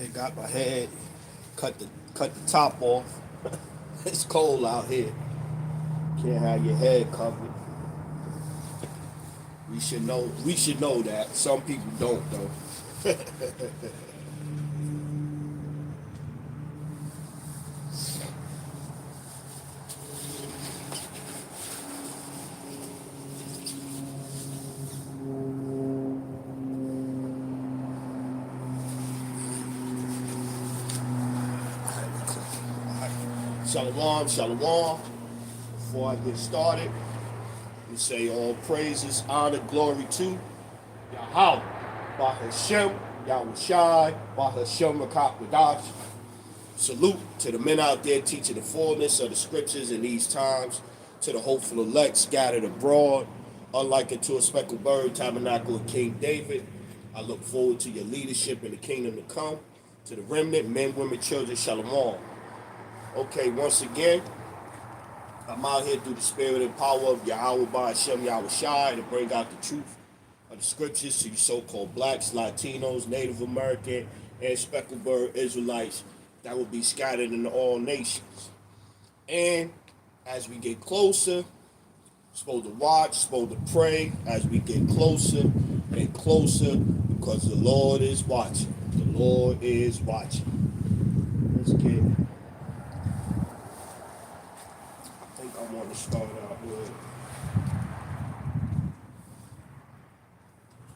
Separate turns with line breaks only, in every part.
Man, got my head, cut the top off. It's cold out here. Can't have your head covered. We should know that. Some people don't though. Shalom, shalom. Before I get started, we say all praises, honor, glory to Yahweh, Bahashem, Yahweh Shai, Bahashem Rakak. Salute to the men out there teaching the fullness of the scriptures in these times, to the hopeful elect scattered abroad, unlike unto a speckled bird, tabernacle of King David. I look forward to your leadership in the kingdom to come. To the remnant, men, women, children, shalom. Okay, once again, I'm out here through the spirit and power of Yahweh Hashem Yahweh Shai to bring out the truth of the scriptures to you so-called blacks, Latinos, Native American, and speckled bird Israelites that will be scattered in all nations. And as we get closer, supposed to watch, supposed to pray as we get closer and closer because the Lord is watching. The Lord is watching. Let's get I want to start out with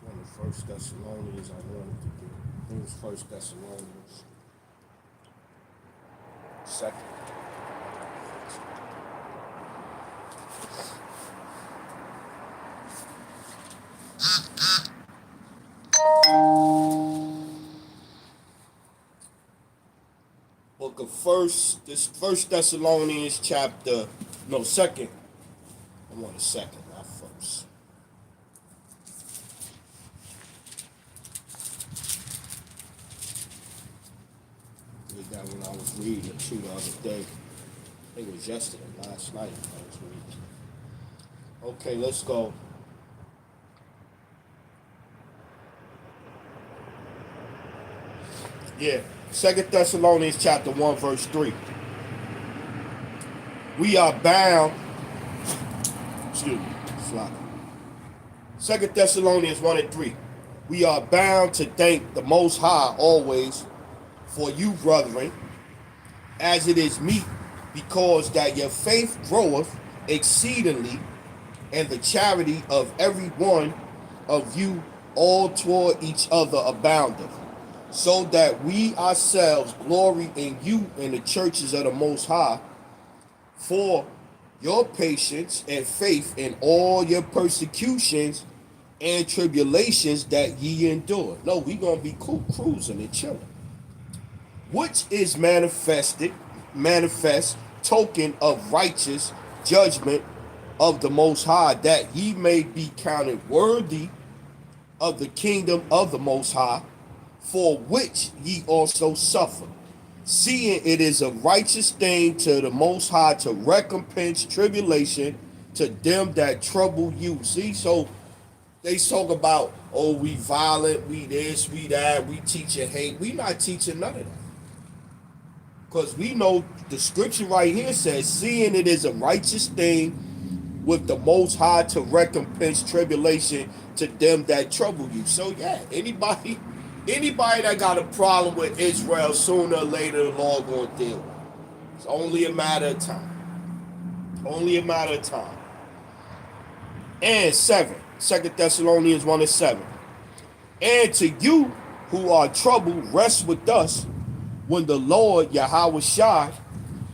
one of the First Thessalonians I wanted to do. I think it was First Thessalonians. Second. Book of First Thessalonians chapter. No, second. I want a second, not first. Did that when I was reading it too the other day. I think it was yesterday, last night I was reading. Okay, let's go. Yeah, 2 Thessalonians chapter 1, verse 3. We are bound, excuse me, slide. 2 Thessalonians 1 and 3. We are bound to thank the Most High always for you, brethren, as it is meet, because that your faith groweth exceedingly, and the charity of every one of you all toward each other aboundeth, so that we ourselves glory in you in the churches of the Most High, for your patience and faith in all your persecutions and tribulations that ye endure. No, we gonna be cool, cruising and chilling. Which is manifest token of righteous judgment of the Most High, that ye may be counted worthy of the kingdom of the Most High, for which ye also suffer, seeing it is a righteous thing to the Most High to recompense tribulation to them that trouble you. See, so they talk about, oh, we violent, we this, we that, we teaching hate. We not teaching none of that. Because we know the scripture right here says, seeing it is a righteous thing with the Most High to recompense tribulation to them that trouble you. So yeah, anybody that got a problem with Israel, sooner or later the Lord going to deal with it. It's only a matter of time. Only a matter of time. And 2 Thessalonians 1 and 7. And to you who are troubled, rest with us when the Lord Yahweh Shai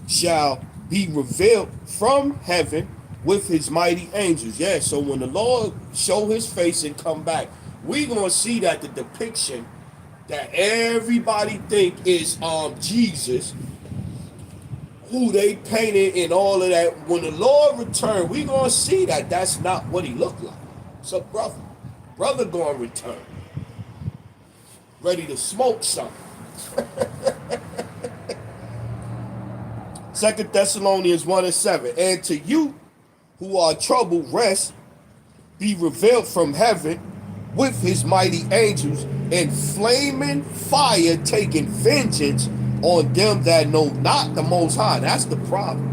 shall be revealed from heaven with his mighty angels. Yeah, so when the Lord show his face and come back, we're going to see that the depiction that everybody think is Jesus, who they painted and all of that. When the Lord return, we gonna see that that's not what he looked like. So brother gonna return, ready to smoke something. 2 Thessalonians 1 and 7. And to you who are troubled, rest be revealed from heaven with his mighty angels, and flaming fire taking vengeance on them that know not the Most High. That's the problem.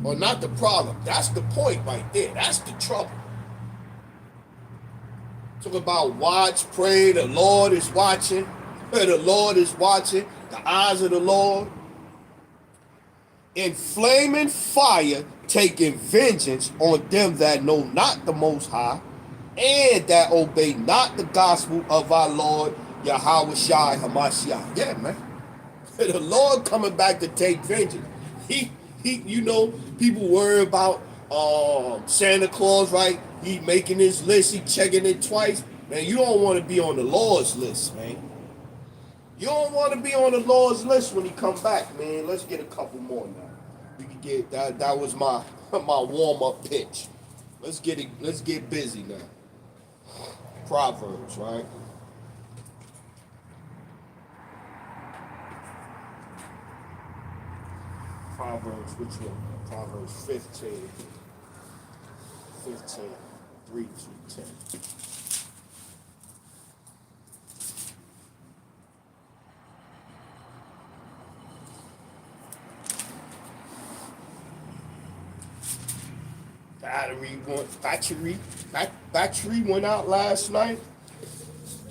Or not the problem. That's the point right there. That's the trouble. Talk about watch, pray, the Lord is watching. The Lord is watching. The eyes of the Lord. In flaming fire taking vengeance on them that know not the Most High and that obey not the gospel of our Lord Yahweh Shai Hamashiach. Yeah, man. The Lord coming back to take vengeance. He, you know, people worry about Santa Claus, right? He making his list, he checking it twice. Man, you don't want to be on the Lord's list, man. You don't want to be on the Lord's list when he come back, man. Let's get a couple more now. We can get that. That was my warm up pitch. Let's get it. Let's get busy now. Proverbs, right? Proverbs, which one? Proverbs 15. 15, 3 through 10. Battery went out last night.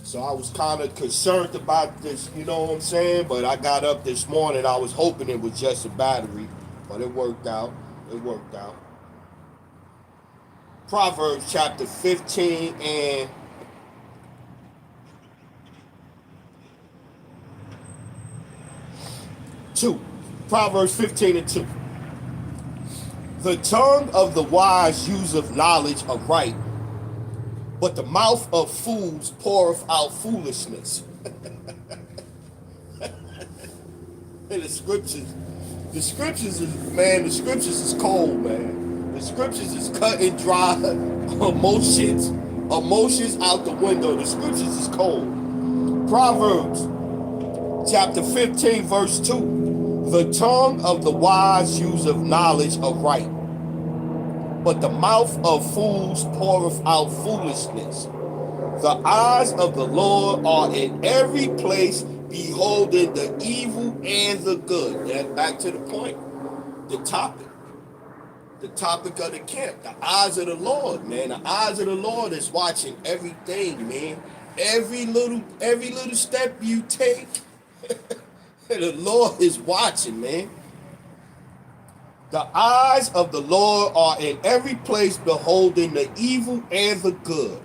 So I was kind of concerned about this, you know what I'm saying? But I got up this morning, I was hoping it was just a battery, but it worked out. It worked out. Proverbs chapter 15 and 2. Proverbs 15 and 2. The tongue of the wise useth knowledge aright, but the mouth of fools poureth out foolishness. And the scriptures is cold, man. The scriptures is cut and dry. Emotions out the window. The scriptures is cold. Proverbs chapter 15, verse 2. The tongue of the wise useth knowledge aright, but the mouth of fools poureth out foolishness. The eyes of the Lord are in every place, beholding the evil and the good. And back to the point, the topic of the camp, the eyes of the Lord, man. The eyes of the Lord is watching everything, man. Every little step you take, the Lord is watching, man. The eyes of the Lord are in every place, beholding the evil and the good.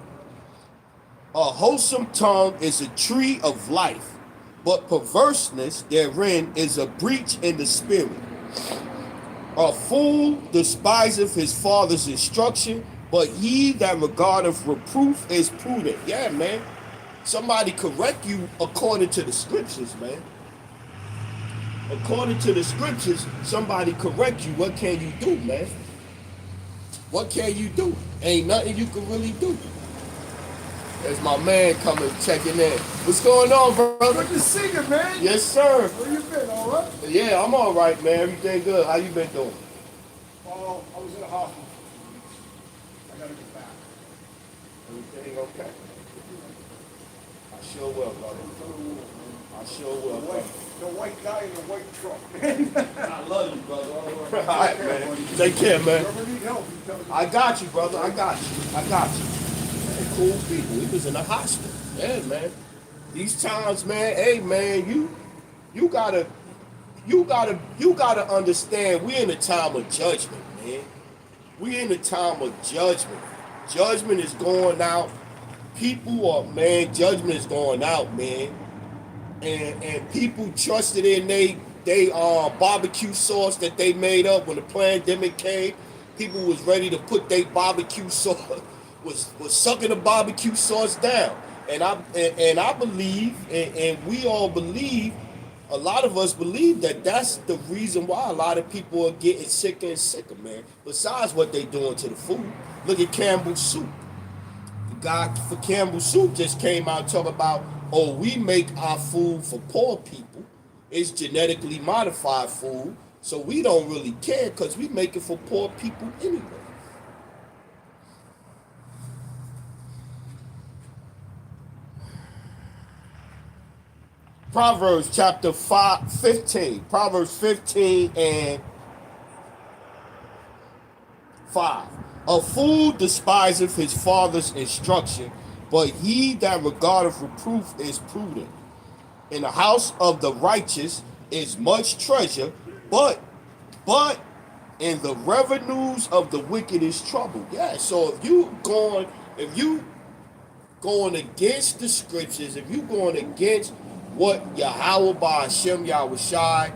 A wholesome tongue is a tree of life, but perverseness therein is a breach in the spirit. A fool despiseth his father's instruction, but he that regardeth reproof is prudent. Yeah, man. Somebody correct you according to the scriptures, man. According to the scriptures, somebody correct you. What can you do, man? What can you do? Ain't nothing you can really do. There's my man coming, checking in. What's going on, brother?
Good to see you, man.
Yes, sir.
Where you been, all right?
Yeah, I'm all right, man. Everything good. How you been doing?
Well, I was in the hospital. I gotta get back.
Everything okay? I sure will, brother. I sure will, brother.
The white guy in the white truck, man.
I love you, brother. All right, man. Take care, man.
Whoever need help, you tell me.
I got you, brother. I got you. Man, cool people. We was in the hospital. Yeah, man. These times, man. Hey, man. You gotta understand. We in a time of judgment, man. We in a time of judgment. Judgment is going out. Judgment is going out, man. And people trusted in they barbecue sauce that they made up when the pandemic came. People was ready to put their barbecue sauce, was sucking the barbecue sauce down. And I believe, and we all believe, a lot of us believe that that's the reason why a lot of people are getting sicker and sicker, man. Besides what they doing to the food. Look at Campbell's Soup. The guy for Campbell's Soup just came out talking about, oh, we make our food for poor people. It's genetically modified food, so we don't really care because we make it for poor people anyway. Proverbs chapter 15. Proverbs 15 and 5. A fool despiseth his father's instruction, but he that regardeth reproof is prudent. In the house of the righteous is much treasure, but in the revenues of the wicked is trouble. Yeah, so if you going against the scriptures, if you going against what Yahweh by Hashem Yahushai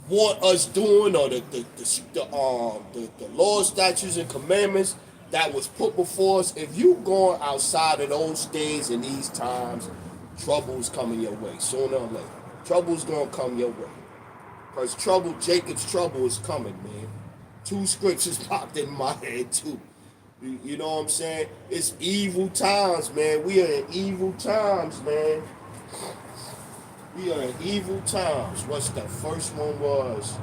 want us doing, or the law, statutes, and commandments that was put before us, if you going outside of those things in these times, trouble's coming your way sooner or later. Trouble's gonna come your way, because Jacob's trouble is coming, man. Two scriptures popped in my head too. You know what I'm saying? It's evil times, man. We are in evil times, man. We are in evil times. What's the first one was?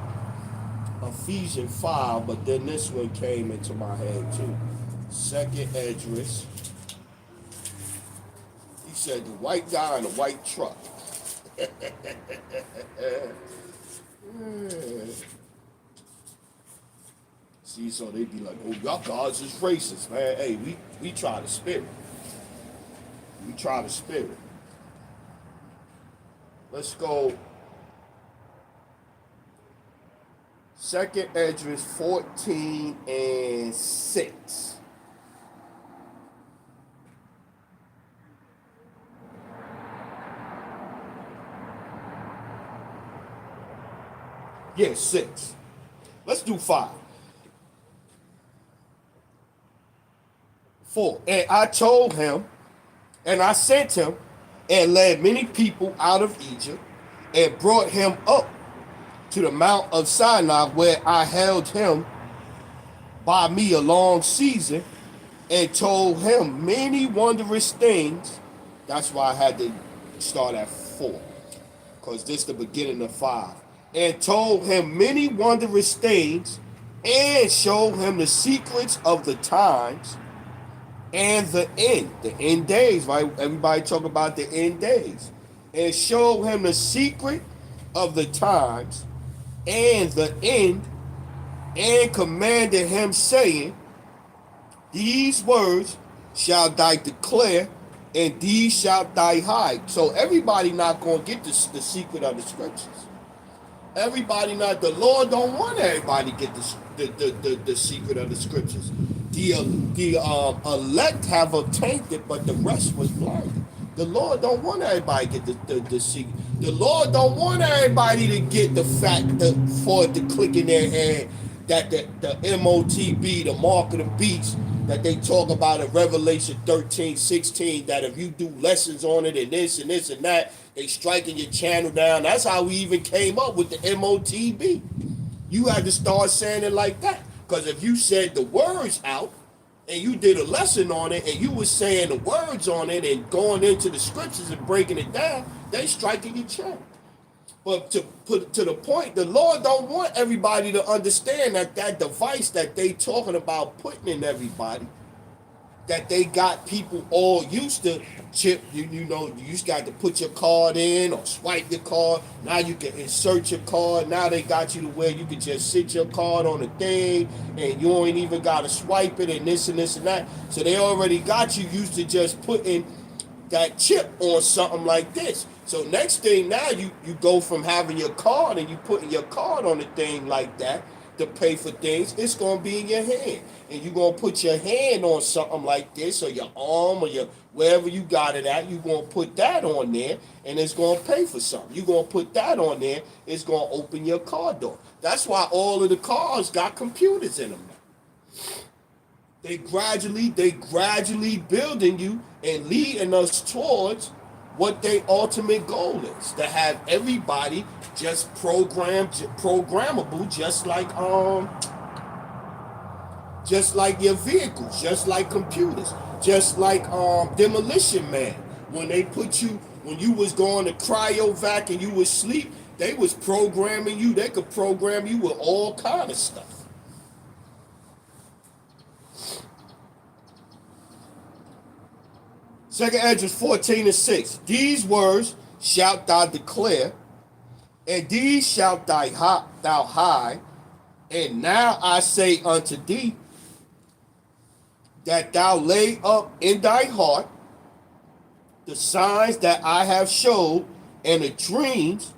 Ephesians 5, but then this one came into my head too. Second Esdras. He said the white guy in the white truck. See, so they be like, oh, y'all gods is racist, man. Hey, we try the spirit. We try the spirit. Let's go. Second Esdras 14 and 6. Yeah, 6. Let's do 5. 4. And I told him, and I sent him, and led many people out of Egypt, and brought him up to the Mount of Sinai, where I held him by me a long season, and told him many wondrous things. That's why I had to start at 4, because this is the beginning of 5. And told him many wondrous things, and showed him the secrets of the times and the end days, right? Everybody talk about the end days. And showed him the secret of the times and the end, and commanded him, saying, these words shall thy declare, and these shall thy hide. So everybody not going to get the secret of the scriptures. Everybody not, the Lord don't want everybody to get the secret of the scriptures. The elect have obtained it, but the rest was blinded. The Lord don't want everybody to get the secret. The Lord don't want everybody to get the fact that for it to click in their head that the MOTB, the mark of the beast, that they talk about in Revelation 13:16, that if you do lessons on it and this and this and that, they striking your channel down. That's how we even came up with the MOTB. You had to start saying it like that. Because if you said the words out and you did a lesson on it and you was saying the words on it and going into the scriptures and breaking it down, they striking your channel. But to put to the point, the Lord don't want everybody to understand that device that they talking about putting in everybody, that they got people all used to chip. You know, you just got to put your card in or swipe your card. Now you can insert your card. Now they got you to where you can just sit your card on the thing and you ain't even got to swipe it and this and this and that. So they already got you used to just putting that chip on something like this. So next thing, now you go from having your card and you putting your card on the thing like that to pay for things. It's going to be in your hand. And you're going to put your hand on something like this, or your arm, or your wherever you got it at. You're going to put that on there and it's going to pay for something. You're going to put that on there. It's going to open your car door. That's why all of the cars got computers in them now. They gradually building you and leading us towards what their ultimate goal is, to have everybody just programmable, just like your vehicles, just like computers, just like Demolition Man. When you was going to cryovac and you was asleep, they was programming you. They could program you with all kind of stuff. Second Esdras 14 and 6. These words shalt thou declare, and these shalt thou hide. And now I say unto thee, that thou lay up in thy heart the signs that I have showed, and the dreams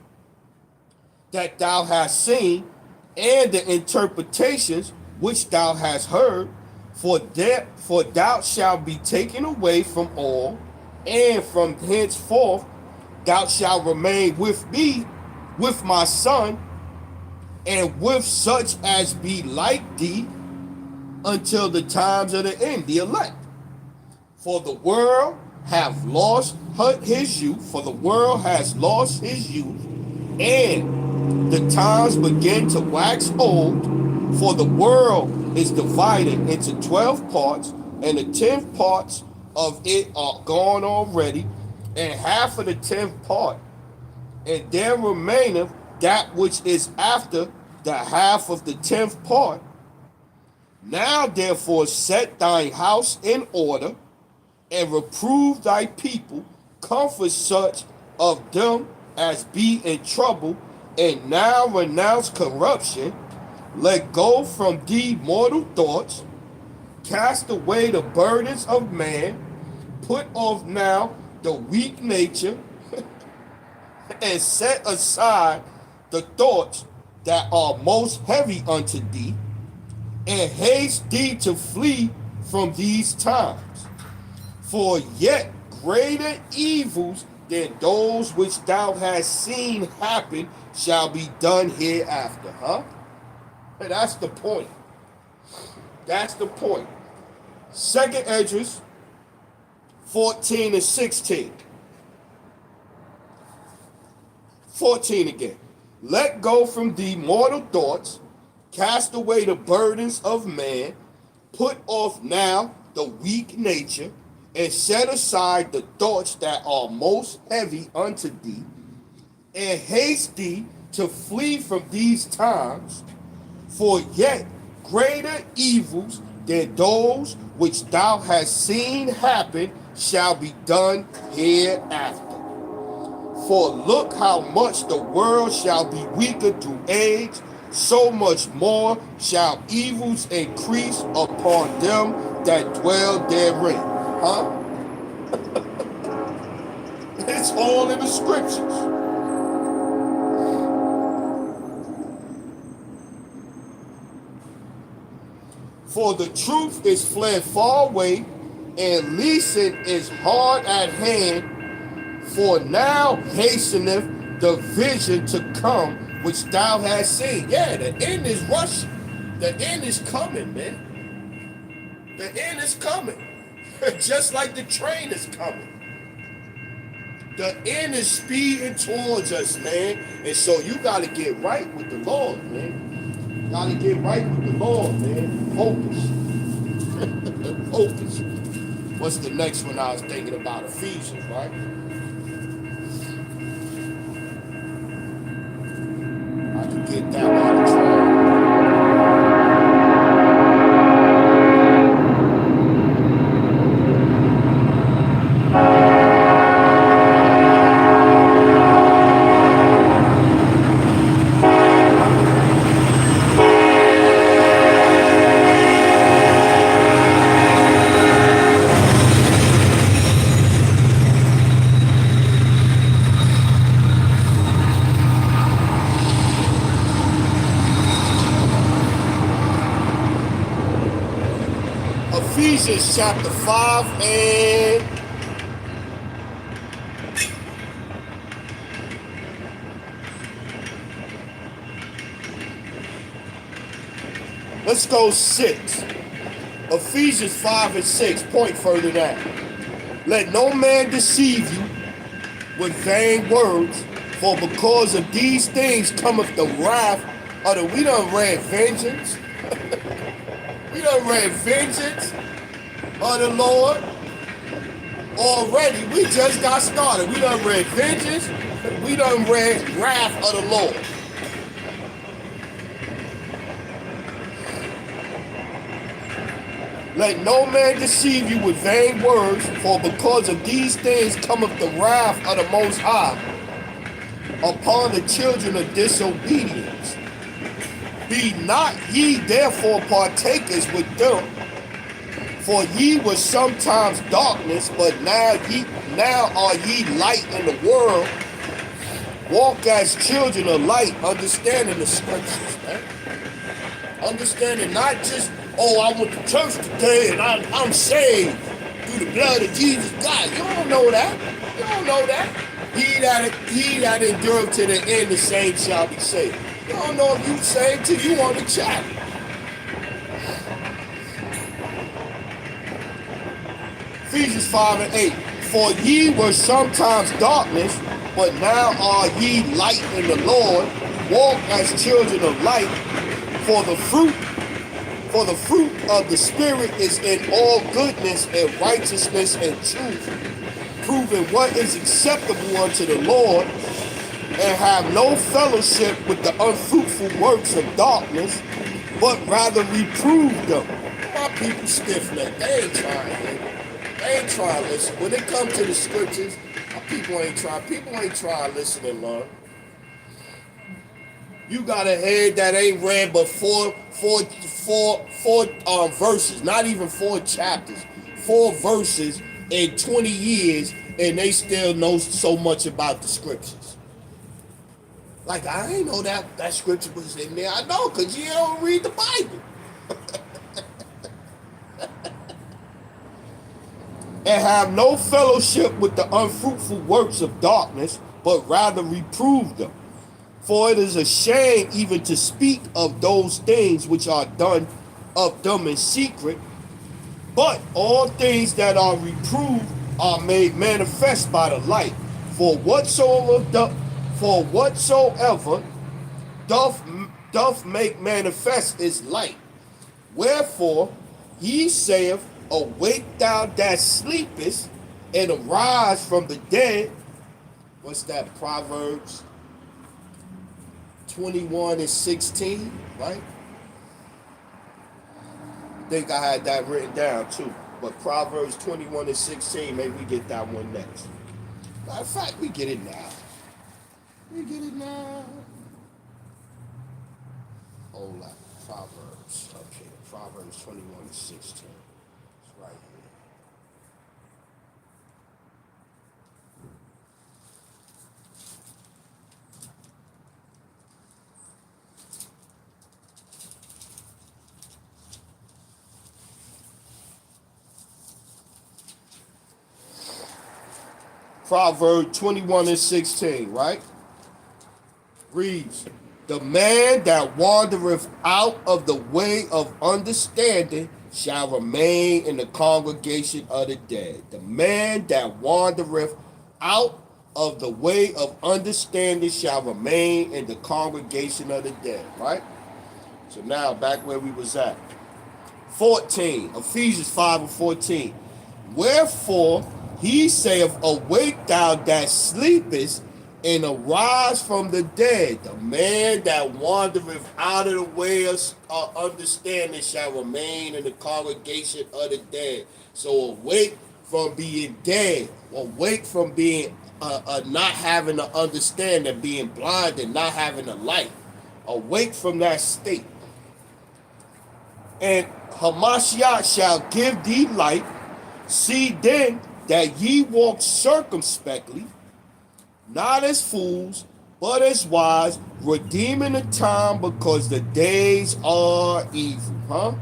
that thou hast seen, and the interpretations which thou hast heard, for thou shalt be taken away from all, and from henceforth thou shalt remain with me, with my son, and with such as be like thee, until the times of the end, the elect. For the world have lost his youth, for the world has lost his youth, and the times begin to wax old, for the world is divided into 12 parts, and the 10th parts of it are gone already, and half of the 10th part, and there remaineth that which is after the half of the 10th part. Now therefore set thine house in order, and reprove thy people, comfort such of them as be in trouble, and now renounce corruption, let go from thee mortal thoughts, cast away the burdens of man, put off now the weak nature, and set aside the thoughts that are most heavy unto thee, and haste thee to flee from these times. For yet greater evils than those which thou hast seen happen shall be done hereafter. Huh? And that's the point. That's the point. Second Esdras 14 and 16. 14 again. Let go from thee mortal thoughts, cast away the burdens of man, put off now the weak nature, and set aside the thoughts that are most heavy unto thee, and haste thee to flee from these times, for yet greater evils than those which thou hast seen happen shall be done hereafter. For look how much the world shall be weaker through age, so much more shall evils increase upon them that dwell therein. Huh? It's all in the scriptures. For the truth is fled far away, and leasing is hard at hand. For now hasteneth the vision to come which thou hast seen. Yeah, the end is rushing. The end is coming, man. The end is coming. Just like the train is coming. The end is speeding towards us, man. And so you got to get right with the Lord, man. You got to get right with the Lord, man. Focus. Focus. What's the next one I was thinking about? Ephesians, right? I can get that out of trouble. Ephesians chapter 5 and let's go 6. Ephesians 5 and 6, point further down. Let no man deceive you with vain words, for because of these things cometh the wrath of the... We done read vengeance. We done read vengeance of the Lord already. We just got started. We done read vengeance. We done read wrath of the Lord. Let no man deceive you with vain words, for because of these things cometh the wrath of the Most High upon the children of disobedience. Be not ye therefore partakers with them, for ye were sometimes darkness, but now are ye light in the world. Walk as children of light, understanding the scriptures, man. Understanding not just, oh, I went to church today and I'm saved through the blood of Jesus. God, you don't know that. You don't know that. He that endureth to the end, the same shall be saved. You don't know if you saved till you on the chat. Ephesians 5 and 8. For ye were sometimes darkness, but now are ye light in the Lord. Walk as children of light, for the fruit of the Spirit is in all goodness and righteousness and truth, proving what is acceptable unto the Lord, and have no fellowship with the unfruitful works of darkness, but rather reprove them. My people stiff-necked. They ain't trying. They ain't trying to listen. When it comes to the scriptures, my people ain't trying. People ain't trying to listen and learn. You got a head that ain't read but four verses, not even 4 chapters, 4 verses in 20 years, and they still know so much about the scriptures. Like, I ain't know that scripture was in there. I know, because you don't read the Bible. And have no fellowship with the unfruitful works of darkness, but rather reprove them. For it is a shame even to speak of those things which are done of them in secret. But all things that are reproved are made manifest by the light. For whatsoever doth make manifest is light. Wherefore he saith, awake thou that sleepest, and arise from the dead. What's that? Proverbs 21 and 16, right? I think I had that written down too. But Proverbs 21 and 16, maybe we get that one next. Matter of fact, we get it now. We get it now. Hold up. Proverbs. Okay, Proverbs 21 and 16. It's right here. Proverbs 21 and 16, right? Reads, the man that wandereth out of the way of understanding shall remain in the congregation of the dead. The man that wandereth out of the way of understanding shall remain in the congregation of the dead, right? So now back where we was at. 14, Ephesians 5 and 14. Wherefore he saith, awake thou that sleepest, and arise from the dead. The man that wandereth out of the way of understanding shall remain in the congregation of the dead. So awake from being dead, awake from being not having the understanding, being blind and not having the light. Awake from that state. And Hamashiach shall give thee light. See then that ye walk circumspectly, not as fools, but as wise, redeeming the time, because the days are evil. Huh?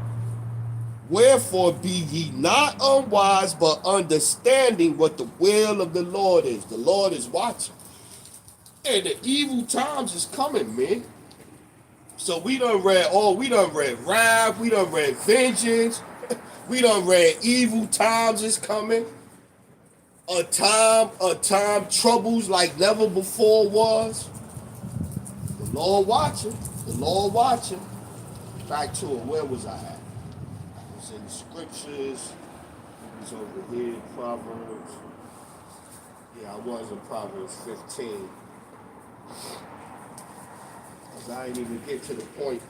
Wherefore be ye not unwise, but understanding what the will of the Lord is. The Lord is watching. And the evil times is coming, man. So we done read wrath, we done read vengeance, we done read evil times is coming. A time troubles like never before was. The Lord watching. The Lord watching. Back to it. Where was I at? It was in the scriptures. It was over here, Proverbs. Yeah, I was in Proverbs 15. Because I didn't even get to the point.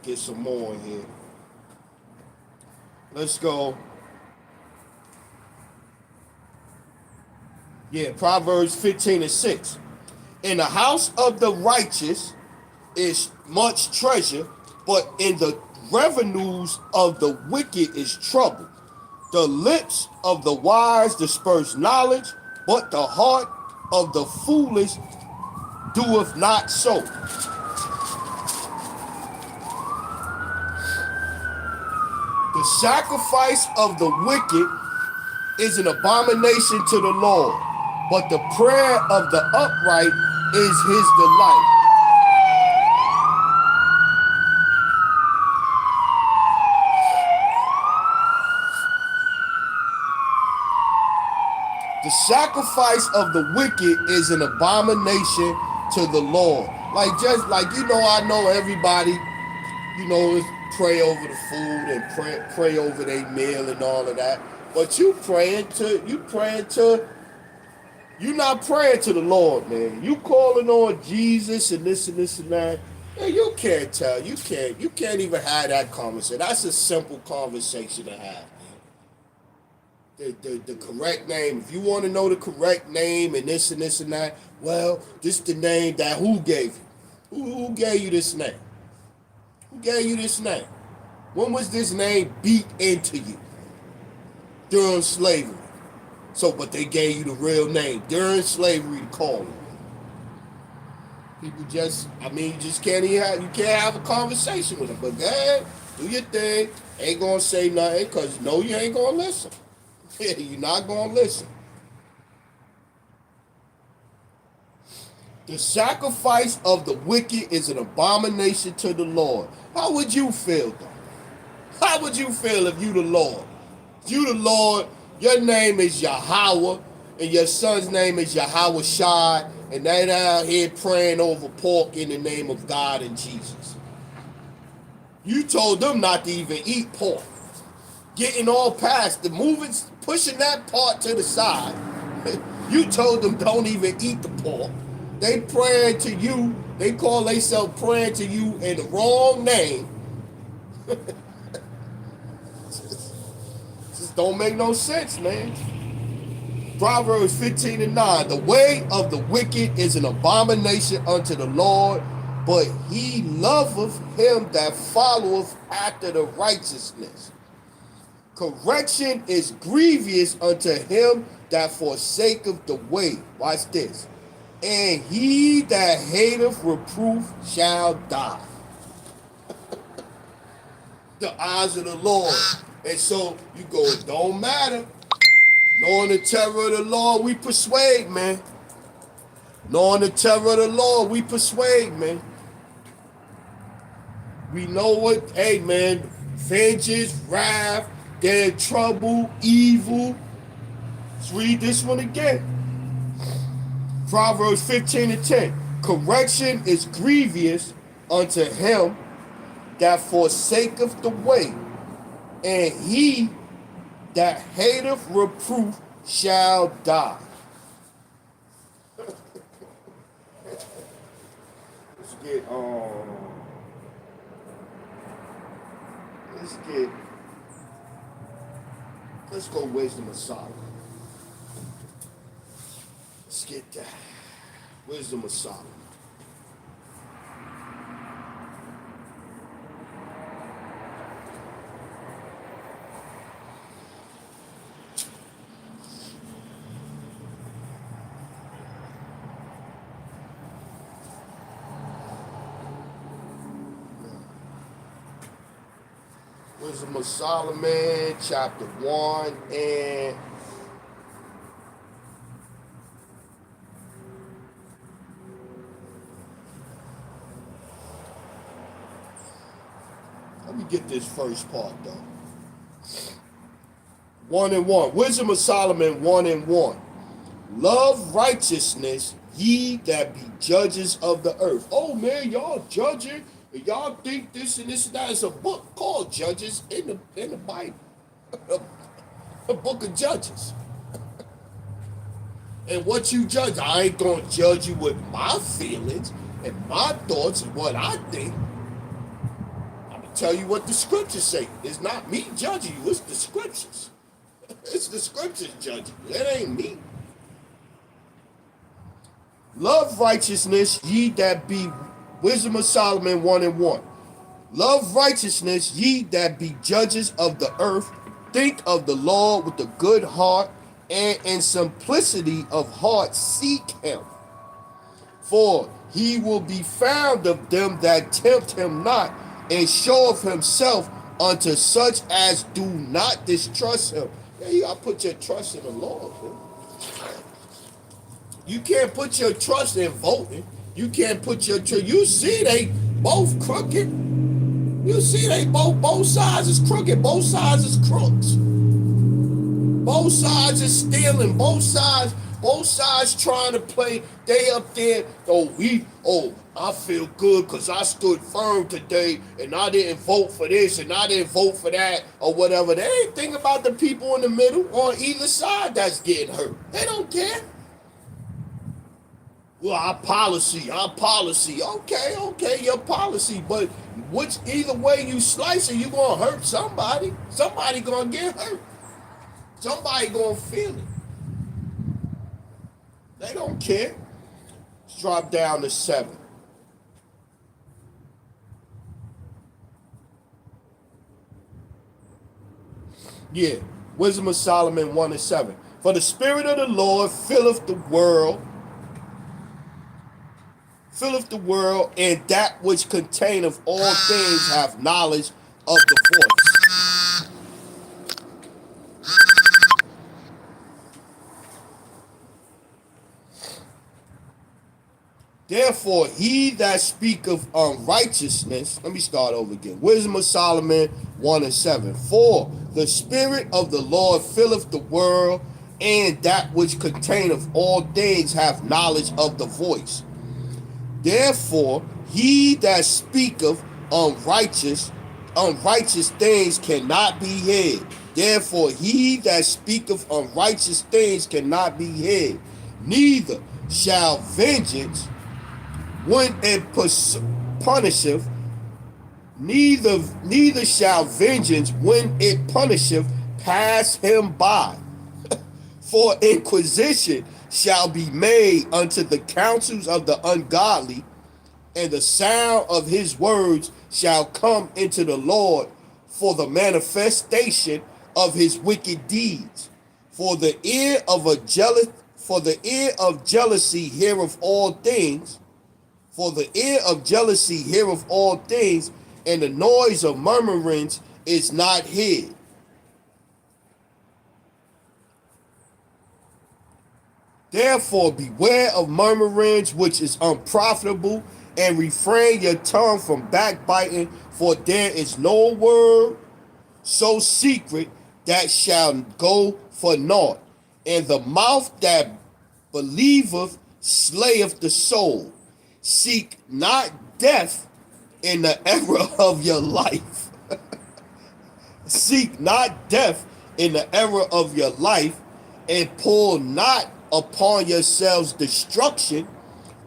Get some more in here. Let's go. Yeah, Proverbs 15:6. In the house of the righteous is much treasure, but in the revenues of the wicked is trouble. The lips of the wise disperse knowledge, but the heart of the foolish doeth not so. The sacrifice of the wicked is an abomination to the Lord, but the prayer of the upright is his delight. The sacrifice of the wicked is an abomination to the Lord. Like just like I know everybody, is pray over the food and pray over their meal and all of that. But you're not praying to the Lord, man. You calling on Jesus and this and that. And you can't tell. You can't even have that conversation. That's a simple conversation to have. The correct name. If you want to know the correct name and this and that, well, this is the name that who gave you? Who gave you this name? Who gave you this name? When was this name beat into you? During slavery. So, but they gave you the real name during slavery to call it. People you just can't have a conversation with them. But go ahead, do your thing. Ain't gonna say nothing because you ain't gonna listen. You're not going to listen. The sacrifice of the wicked is an abomination to the Lord. How would you feel, though? How would you feel if you the Lord? You the Lord, your name is Yahweh, and your son's name is Yahweh Shai, and they out here praying over pork in the name of God and Jesus. You told them not to even eat pork. Getting all past the movements, pushing that part to the side. You told them don't even eat the pork. They praying to you. They call themselves praying to you in the wrong name. Just don't make no sense, man. Proverbs 15:9. The way of the wicked is an abomination unto the Lord, but he loveth him that followeth after the righteousness. Correction is grievous unto him that forsaketh the way. Watch this. And he that hateth reproof shall die. The eyes of the Lord. And so you go, it don't matter. Knowing the terror of the Lord, we persuade, man. Knowing the terror of the Lord, we persuade, man. We know what, hey, man, vengeance, wrath, they're in trouble, evil. Let's read this one again. Proverbs 15:10. Correction is grievous unto him that forsaketh the way, and he that hateth reproof shall die. Let's go Wisdom of Solomon. Let's get that. Wisdom of Solomon. Wisdom of Solomon, chapter 1, and let me get this first part though. 1 and 1. Wisdom of Solomon 1 and 1. Love righteousness, ye that be judges of the earth. Oh man, y'all judging. Y'all think this and this and that. Is a book called Judges in the Bible. A book of Judges. And what you judge, I ain't going to judge you with my feelings and my thoughts and what I think. I'm going to tell you what the scriptures say. It's not me judging you, it's the scriptures. It's the scriptures judging you. It ain't me. Love righteousness, ye that be Wisdom of Solomon 1:1. Love righteousness, ye that be judges of the earth. Think of the Lord with a good heart, and in simplicity of heart seek him. For he will be found of them that tempt him not, and showeth himself unto such as do not distrust him. Yeah, you gotta put your trust in the Lord, man. You can't put your trust in voting. You can't put your trust. You see they both crooked. You see they both sides is crooked. Both sides is crooks. Both sides is stealing. Both sides trying to play. They up there. I feel good because I stood firm today and I didn't vote for this and I didn't vote for that or whatever. They ain't think about the people in the middle on either side that's getting hurt. They don't care. Well, our policy. Okay, your policy. But either way you slice it, you gonna hurt somebody. Somebody gonna get hurt. Somebody gonna feel it. They don't care. Let's drop down to 7. Yeah, Wisdom of Solomon 1:7. For the Spirit of the Lord filleth the world, and that which containeth all things have knowledge of the voice. Therefore, he that speaketh unrighteousness, let me start over again. Wisdom of Solomon 1:7. For the Spirit of the Lord filleth the world, and that which containeth all things have knowledge of the voice. Therefore, he that speaketh unrighteous things cannot be hid. Therefore, he that speaketh unrighteous things cannot be hid. Neither shall vengeance, when it punisheth, neither shall vengeance, when it punisheth, pass him by. For inquisition shall be made unto the counsels of the ungodly, and the sound of his words shall come into the Lord for the manifestation of his wicked deeds. For the ear of jealousy heareth all things. For the ear of jealousy heareth all things, and the noise of murmurings is not hid. Therefore, beware of murmurings, which is unprofitable, and refrain your tongue from backbiting, for there is no word so secret that shall go for naught. And the mouth that believeth slayeth the soul. Seek not death in the era of your life. Seek not death in the era of your life, and pull not upon yourselves destruction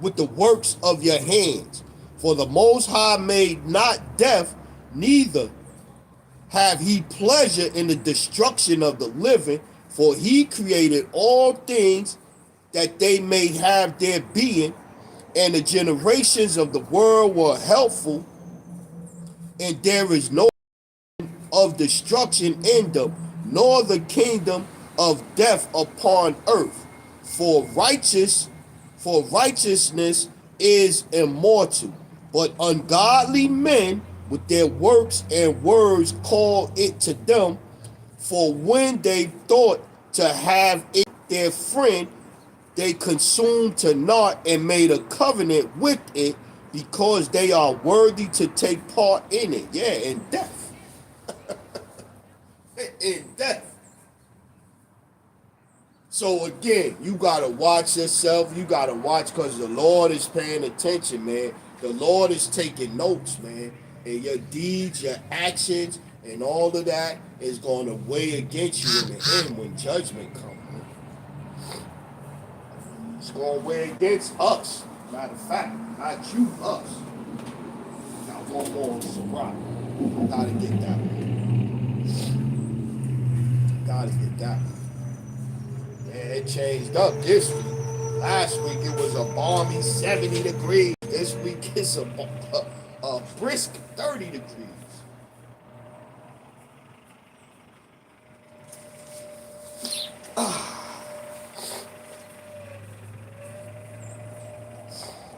with the works of your hands. For the Most High made not death, neither have he pleasure in the destruction of the living, for he created all things that they may have their being, and the generations of the world were helpful, and there is no of destruction in them, nor the kingdom of death upon earth. For righteousness is immortal, but ungodly men with their works and words call it to them. For when they thought to have it their friend, they consumed to naught and made a covenant with it, because they are worthy to take part in it. Yeah, in death. In death. So again, you gotta watch yourself. You gotta watch, because the Lord is paying attention, man. The Lord is taking notes, man. And your deeds, your actions, and all of that is going to weigh against you in the end when judgment comes. It's going to weigh against us. Matter of fact, not you, us. Got one more on Sirach. Gotta get that one. Gotta get that one. Yeah, it changed up this week. Last week it was a balmy 70 degrees. This week it's a brisk 30 degrees.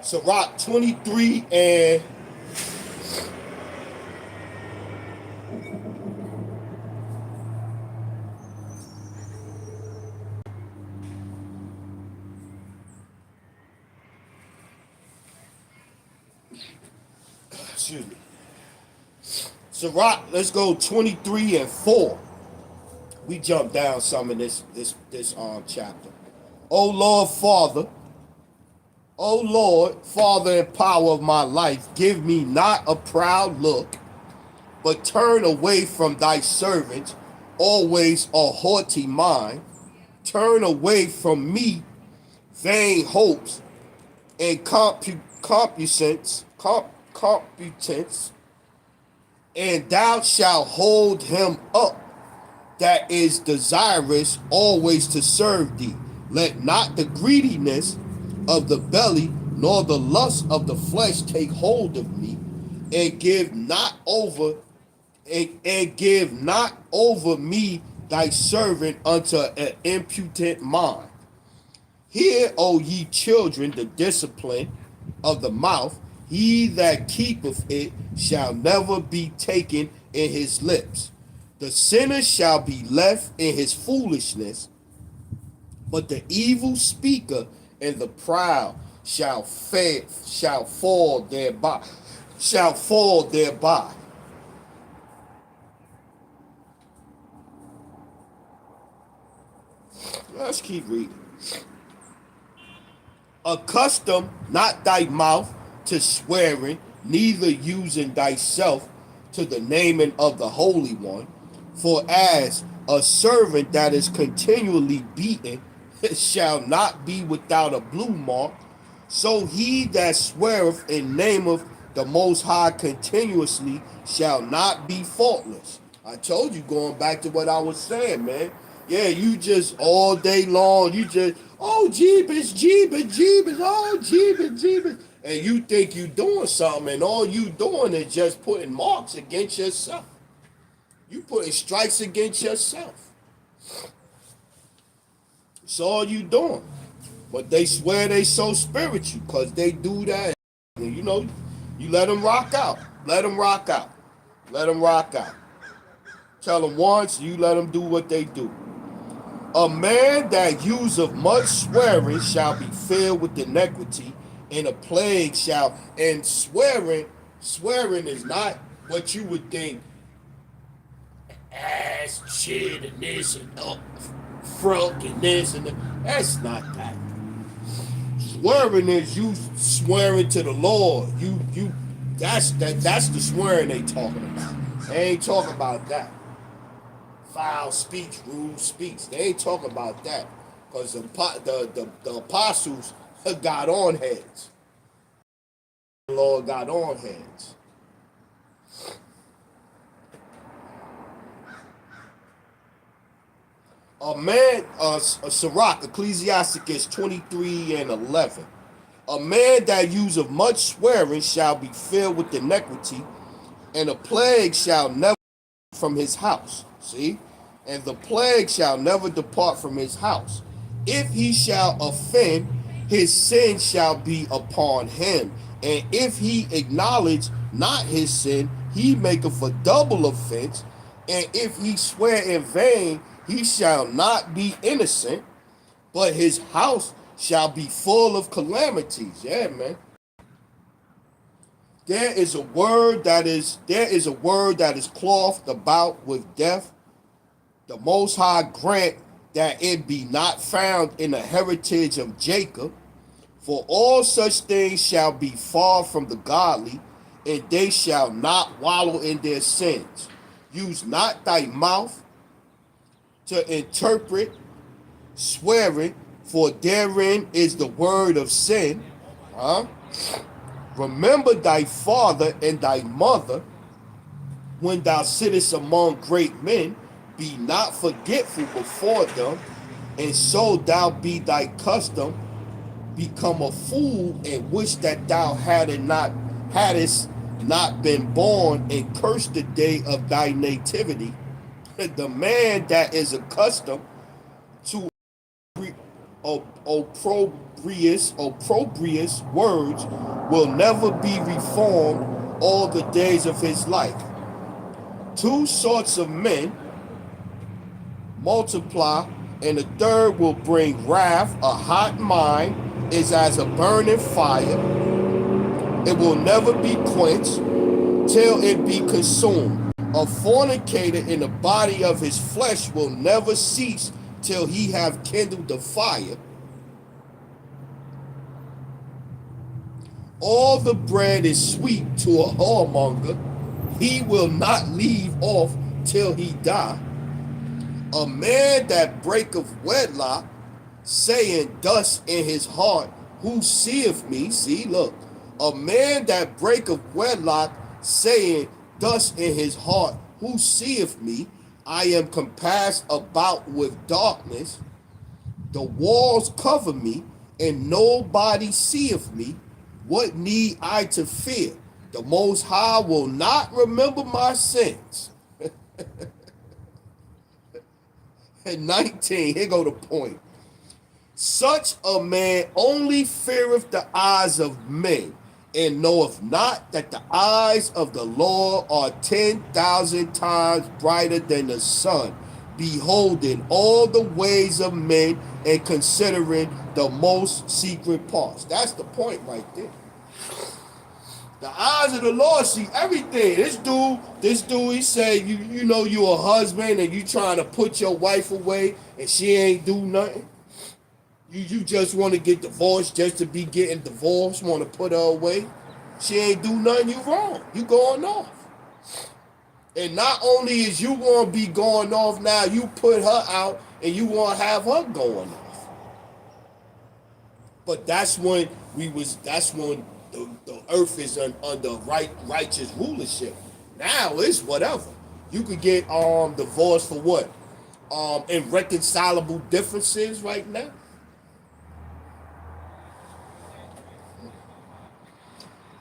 So rock 23 and excuse me. So rock, let's go 23 and 4. We jump down some in this chapter. O Lord Father, O Lord, Father and power of my life, give me not a proud look, but turn away from thy servant always a haughty mind. Turn away from me vain hopes and computance, and thou shalt hold him up that is desirous always to serve thee. Let not the greediness of the belly nor the lust of the flesh take hold of me, and give not over me thy servant unto an impudent mind. Hear, O ye children, the discipline of the mouth. He that keepeth it shall never be taken in his lips. The sinner shall be left in his foolishness, but the evil speaker and the proud shall fall thereby. Let's keep reading. Accustom not thy mouth to swearing, neither using thyself to the naming of the Holy One. For as a servant that is continually beaten shall not be without a blue mark, so he that sweareth and nameth the Most High continuously shall not be faultless. I told you, going back to what I was saying, man. Yeah, you just all day long, you just, oh, Jeebus, oh, Jeebus. And you think you doing something, and all you doing is just putting marks against yourself. You putting strikes against yourself. That's all you doing. But they swear they so spiritual because they do that. And you know, you let them rock out. Let them rock out. Let them rock out. Tell them once, you let them do what they do. A man that useth much swearing shall be filled with iniquity, and a plague shall. And swearing is not what you would think. Ass, shit, and this, and frunk, and this, and that. That's not that. Swearing is you swearing to the Lord. That's the swearing they talking about. They ain't talking about that. Foul speech, rude speech. They ain't talking about that. Because the apostles got on heads. The Lord got on heads. A man, Sirach, Ecclesiasticus 23 and 11. A man that useth much swearing shall be filled with iniquity, and a plague shall never from his house. See? And the plague shall never depart from his house. If he shall offend, his sin shall be upon him. And if he acknowledge not his sin, he maketh a double offense. And if he swear in vain, he shall not be innocent, but his house shall be full of calamities. Yeah, man. There is a word that is clothed about with death. The Most High grant that it be not found in the heritage of Jacob, for all such things shall be far from the godly, and they shall not wallow in their sins. Use not thy mouth to interpret swearing, for therein is the word of sin. Remember thy father and thy mother, when thou sittest among great men, be not forgetful before them, and so thou be thy custom, become a fool, and wish that thou hadst not been born, and curse the day of thy nativity. The man that is accustomed to opprobrious words will never be reformed all the days of his life. Two sorts of men multiply, and the third will bring wrath. A hot mind is as a burning fire. It will never be quenched till it be consumed. A fornicator in the body of his flesh will never cease till he have kindled the fire. All the bread is sweet to a whoremonger. He will not leave off till he die. A man that breaketh wedlock, saying thus in his heart, who seeth me? See, look. A man that breaketh wedlock, saying thus in his heart, who seeth me? I am compassed about with darkness. The walls cover me, and nobody seeth me. What need I to fear? The Most High will not remember my sins. And 19, here go the point. Such a man only feareth the eyes of men, and knoweth not that the eyes of the Lord are 10,000 times brighter than the sun, beholding all the ways of men and considering the most secret parts. That's the point right there. The eyes of the Lord see everything. This dude, he said, you know you a husband and you trying to put your wife away and she ain't do nothing. You just want to get divorced just to be getting divorced, want to put her away. She ain't do nothing, you wrong. You going off. And not only is you going to be going off now, you put her out and you want to have her going off. But that's when the earth is under righteous rulership. Now it's whatever. You could get divorced for what? Irreconcilable differences right now.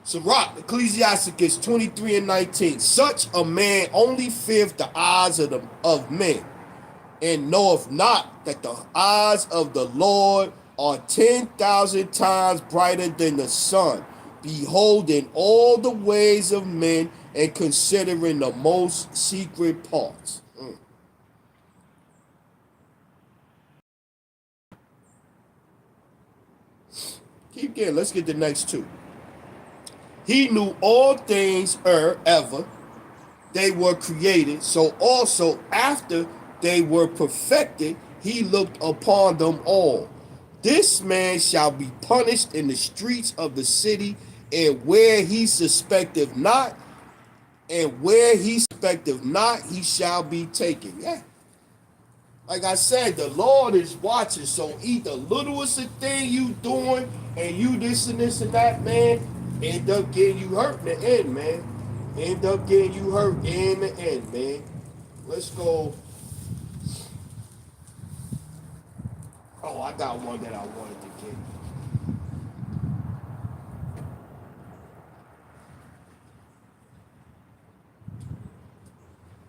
Sirach, Ecclesiasticus 23 and 19. Such a man only feareth the eyes of men, and knoweth not that the eyes of the Lord are 10,000 times brighter than the sun, beholding all the ways of men and considering the most secret parts. Keep getting. Let's get the next two. He knew all things ever they were created, so also after they were perfected, he looked upon them all. This man shall be punished in the streets of the city, and where he suspecteth not, he shall be taken. Yeah. Like I said, the Lord is watching, so either littlest thing you doing and you this and that, man, end up getting you hurt in the end, man. End up getting you hurt in the end, man. Let's go. Oh, I got one that I wanted to get.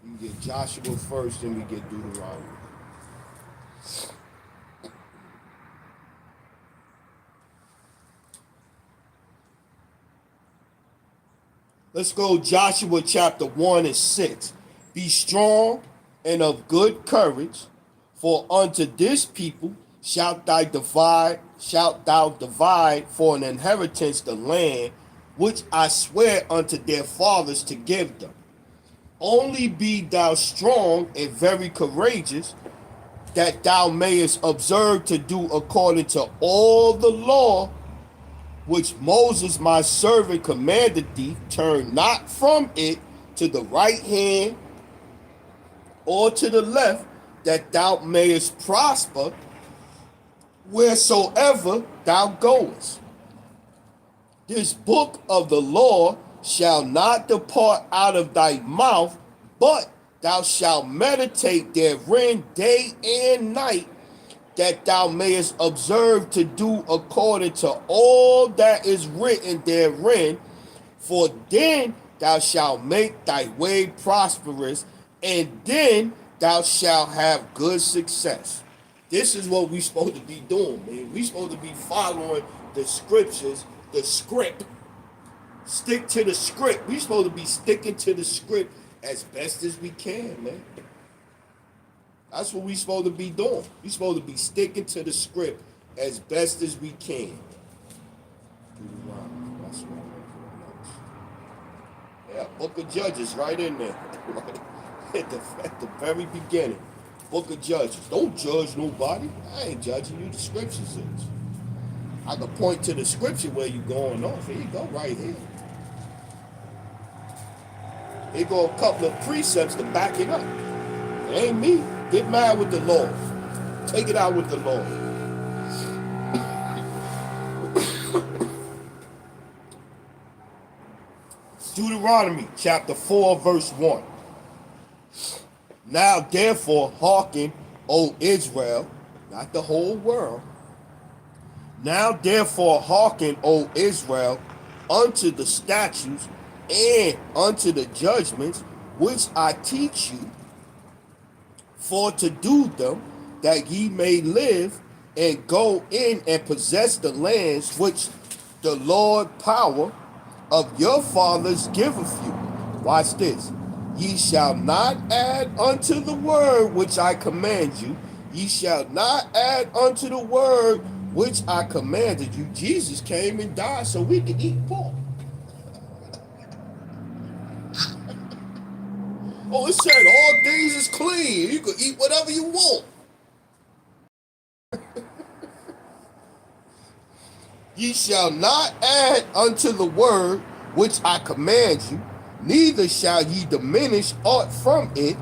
We get Joshua first, then we get Deuteronomy. Let's go Joshua chapter 1 and 6. Be strong and of good courage, for unto this people shalt thou divide for an inheritance the land which I swear unto their fathers to give them. Only be thou strong and very courageous, that thou mayest observe to do according to all the law which Moses my servant commanded thee. Turn not from it to the right hand or to the left, that thou mayest prosper wheresoever thou goest. This book of the law shall not depart out of thy mouth, But thou shalt meditate therein day and night, that thou mayest observe to do according to all that is written therein. For then thou shalt make thy way prosperous, and then thou shalt have good success. This is what we supposed to be doing, man. We supposed to be following the scriptures, the script. Stick to the script. We supposed to be sticking to the script as best as we can, man. That's what we supposed to be doing. We supposed to be sticking to the script as best as we can. That's right. Yeah, Book of Judges right in there. Right at the very beginning. Book of Judges. Don't judge nobody. I ain't judging you. The scriptures is. I can point to the scripture where you going off. Here you go, right here. Here go a couple of precepts to back it up. It ain't me. Get mad with the Lord. Take it out with the Lord. Deuteronomy chapter 4, verse 1. Now therefore hearken, O Israel, not the whole world. Now therefore hearken, O Israel, unto the statutes and unto the judgments which I teach you, for to do them, that ye may live and go in and possess the lands which the Lord power of your fathers giveth you. Watch this. Ye shall not add unto the word which I command you. Ye shall not add unto the word which I commanded you. Jesus came and died so we could eat pork. Oh, it said all things is clean. You can eat whatever you want. Ye shall not add unto the word which I command you, neither shall ye diminish aught from it,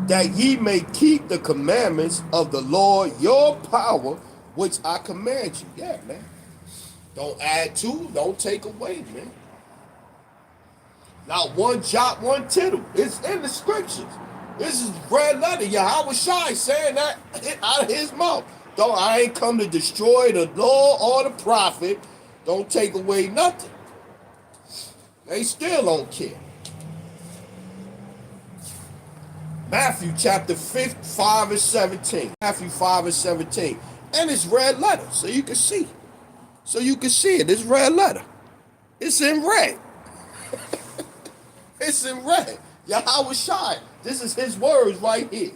that ye may keep the commandments of the Lord your power, which I command you. Yeah, man. Don't add to, don't take away, man. Not one jot, one tittle. It's in the scriptures. This is red letter. Yahweh Shai saying that out of his mouth. Don't, I ain't come to destroy the law or the prophet. Don't take away nothing. They still don't care. Matthew chapter 5 and 17. Matthew 5 and 17. And it's red letter, so you can see. So you can see it. It's red letter. It's in red. It's in red. Yahweh Shai. This is his words right here.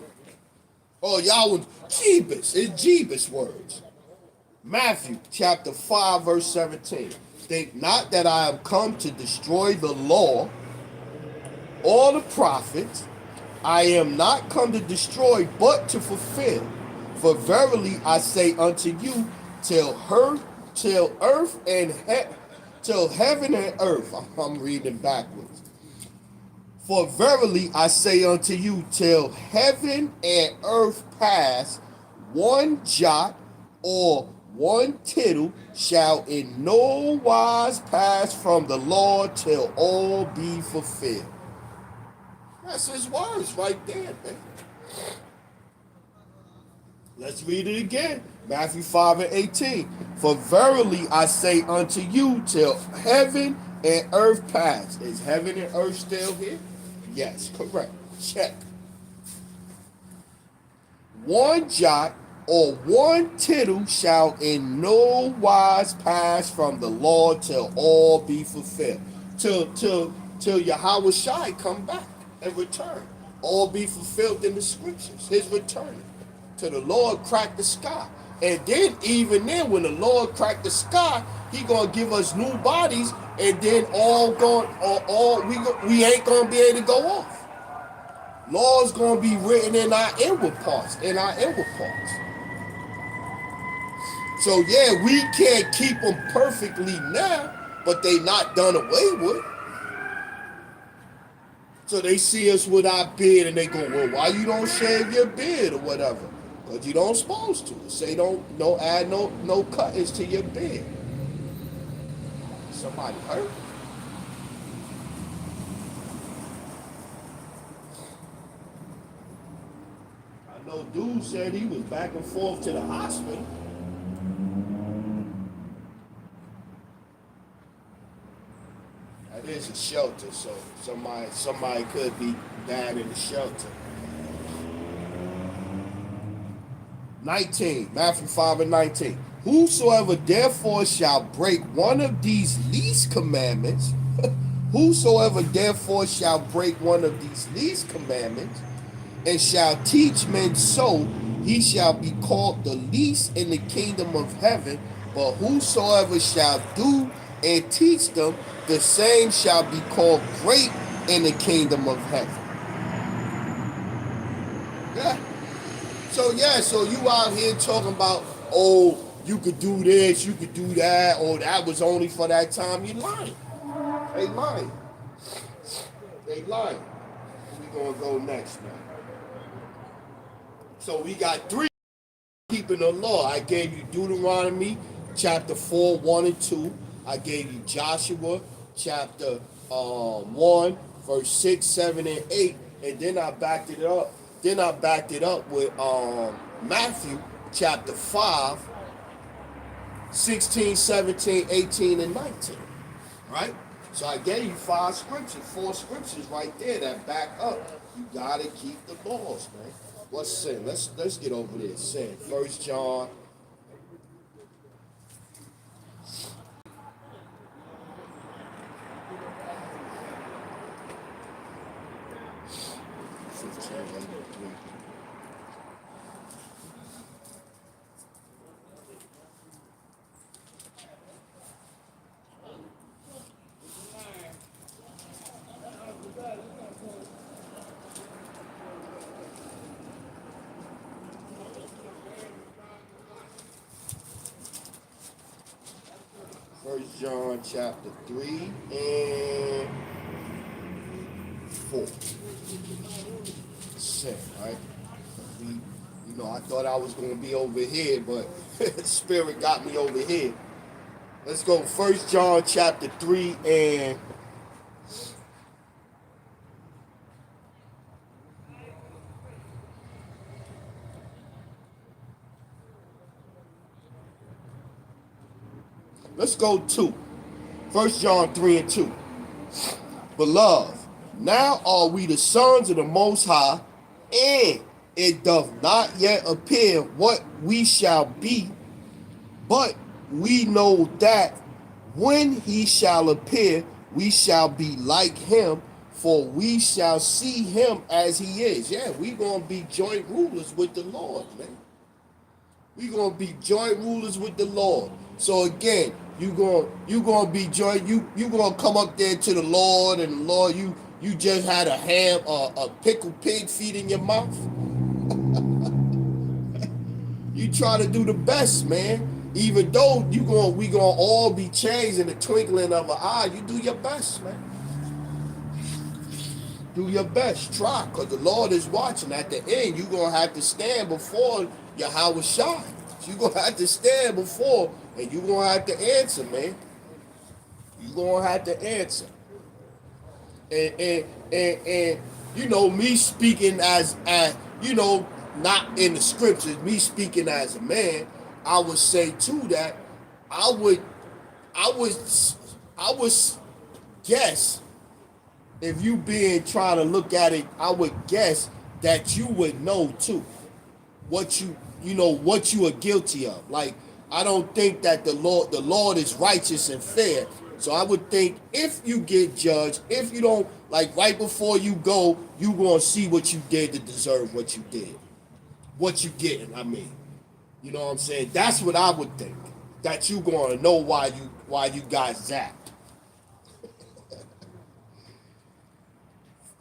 Oh, Yahweh Jebus. It's Jebus words. Matthew chapter 5 verse 17. Think not that I am come to destroy the law or the prophets. I am not come to destroy, but to fulfill. For verily I say unto you, till heaven and earth. I'm reading backwards. For verily I say unto you, till heaven and earth pass, one jot or one tittle shall in no wise pass from the Lord till all be fulfilled. That's his words right there, man. Let's read it again. Matthew 5 and 18. For verily I say unto you, till heaven and earth pass. Is heaven and earth still here? Yes, correct. Check. One jot or one tittle shall in no wise pass from the Lord till all be fulfilled. Till Yahweh Shai come back and return. All be fulfilled in the scriptures. His returning. Till the Lord crack the sky. And then even then, when the Lord crack the sky, he gonna give us new bodies, and then we ain't gonna be able to go off. Law's gonna be written in our inward parts, So yeah, we can't keep them perfectly now, but they not done away with. So they see us with our beard and they go, well, why you don't shave your beard or whatever? Because you don't supposed to. Say don't add no cuttings to your beard. Somebody hurt? Dude said he was back and forth to the hospital. That is a shelter, so somebody could be bad in the shelter. 19, Matthew 5 and 19. Whosoever therefore shall break one of these least commandments, whosoever therefore shall break one of these least commandments, and shall teach men so, he shall be called the least in the kingdom of heaven. But whosoever shall do and teach them, the same shall be called great in the kingdom of heaven. Yeah. So you out here talking about, oh, you could do this, you could do that, or that was only for that time. You lying. They lying. They lying. We gonna go next, man. So we got three keeping the law. I gave you Deuteronomy chapter 4, 1 and 2. I gave you Joshua chapter 1, verse 6, 7, and 8. And then I backed it up. Then I backed it up with Matthew chapter 5, 16, 17, 18, and 19. Right? So I gave you four scriptures right there that back up. You gotta keep the laws, man. What's sin? Let's get over this. Sin. 1 John. First John chapter 3 and 4. Sin, right? I thought I was going to be over here, but Spirit got me over here. Let's go First John chapter 3 and let's go 2. 1 John 3 and 2. Beloved, now are we the sons of the Most High, and it doth not yet appear what we shall be, but we know that when he shall appear, we shall be like him, for we shall see him as he is. Yeah, we going to be joint rulers with the Lord, man. We going to be joint rulers with the Lord. So again, you going to be joint, you going to come up there to the Lord, and the Lord, you just had a pickled pig feet in your mouth. You try to do the best, man. Even though we gonna all be changed in the twinkling of an eye, you do your best, man. Do your best. Try, because the Lord is watching. At the end, you're gonna have to stand before Yahweh Shai. You're gonna have to stand before, and you're gonna have to answer, man. You're gonna have to answer. And me speaking as not in the scriptures, me speaking as a man, I would say too that I would guess, if you trying to look at it, I would guess that you would know too what you are guilty of. Like, I don't think that the Lord is righteous and fair. So I would think if you get judged, if you don't, like, right before you go, you gonna see what you did to deserve what you did. What you getting, I mean. You know what I'm saying? That's what I would think. That you gonna know why you got zapped.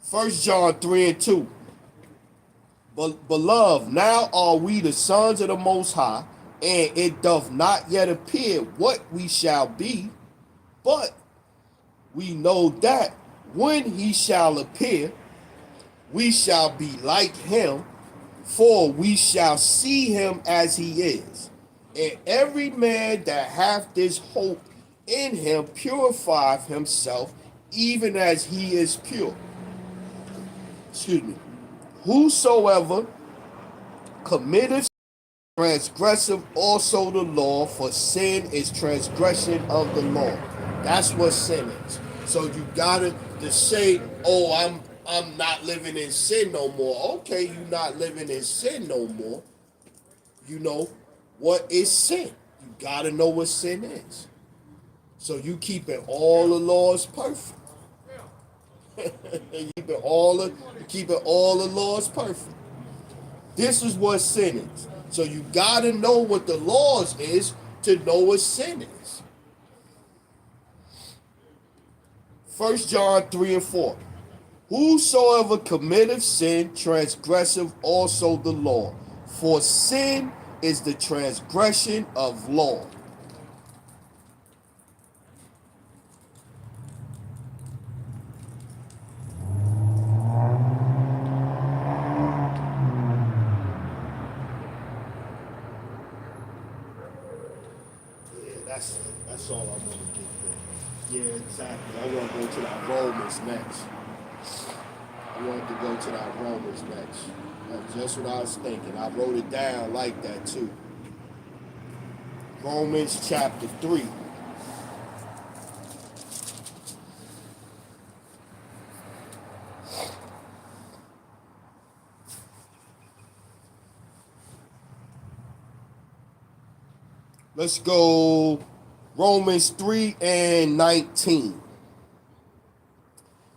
1 John 3 and 2. Beloved, now are we the sons of the Most High, and it doth not yet appear what we shall be, but we know that when he shall appear, we shall be like him, for we shall see him as he is. And every man that hath this hope in him purifieth himself, even as he is pure. Excuse me. Whosoever committeth transgressive also the law, for sin is transgression of the law. That's what sin is. So you gotta to say, oh, I'm not living in sin no more. Okay, you're not living in sin no more. You know what is sin. You gotta know what sin is. So you keeping all the laws perfect. you keeping all the laws perfect. This is what sin is. So you gotta know what the laws is to know what sin is. 1 John 3 and 4. Whosoever committeth sin transgressive also the law, for sin is the transgression of law. That's all I want to get there. Yeah, exactly. I want to go to that Romans next. I wanted to go to that Romans next. That's just what I was thinking. I wrote it down like that too. Romans chapter 3. Let's go Romans 3 and 19.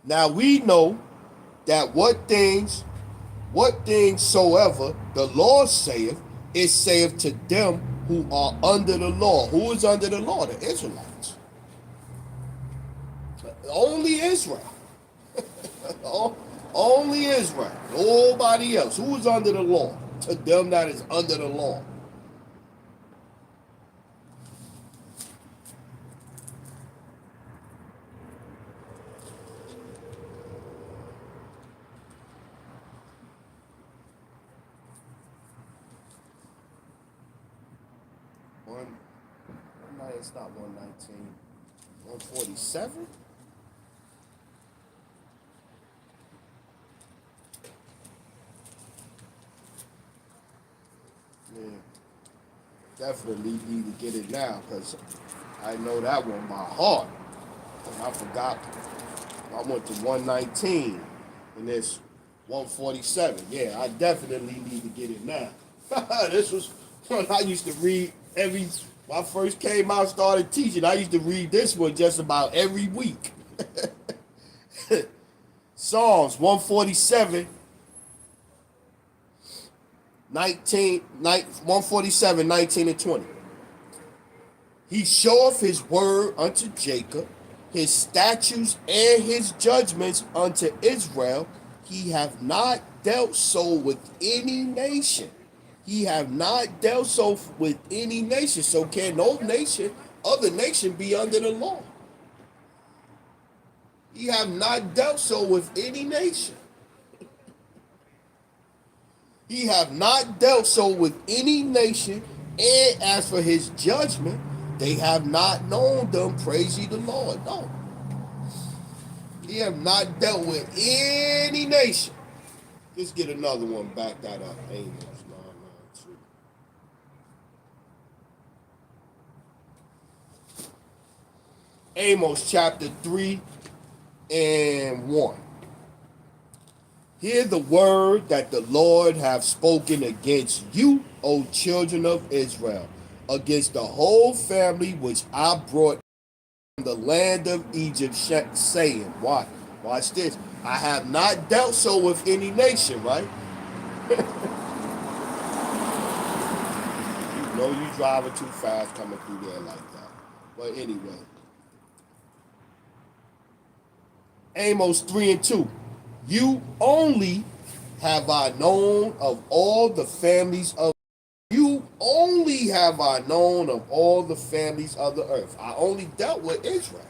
Now we know that what things soever the law saith, it saith to them who are under the law. Who is under the law? The Israelites. Only Israel. Only Israel. Nobody else. Who is under the law? To them that is under the law. It's not 119. 147? Yeah. Definitely need to get it now because I know that one by heart. And I forgot. I went to 119 and it's 147. Yeah, I definitely need to get it now. This was one I used to read when I first came out, started teaching. I used to read this one just about every week. Psalms 147, 147, 19 and 20. He showeth his word unto Jacob, his statutes and his judgments unto Israel. He hath not dealt so with any nation. He have not dealt so with any nation. So can no nation, other nation, be under the law? He have not dealt so with any nation. He have not dealt so with any nation. And as for his judgment, they have not known them. Praise ye the Lord. No. He have not dealt with any nation. Let's get another one. Back that up. Amos 9:9. Amos chapter 3 and 1. Hear the word that the Lord hath spoken against you, O children of Israel, against the whole family which I brought from the land of Egypt, saying, watch this, I have not dealt so with any nation, right? You know you driving too fast coming through there like that. But anyway. Amos 3 and 2. You only have I known of all the families of you only have I known of all the families of the earth. I only dealt with Israel.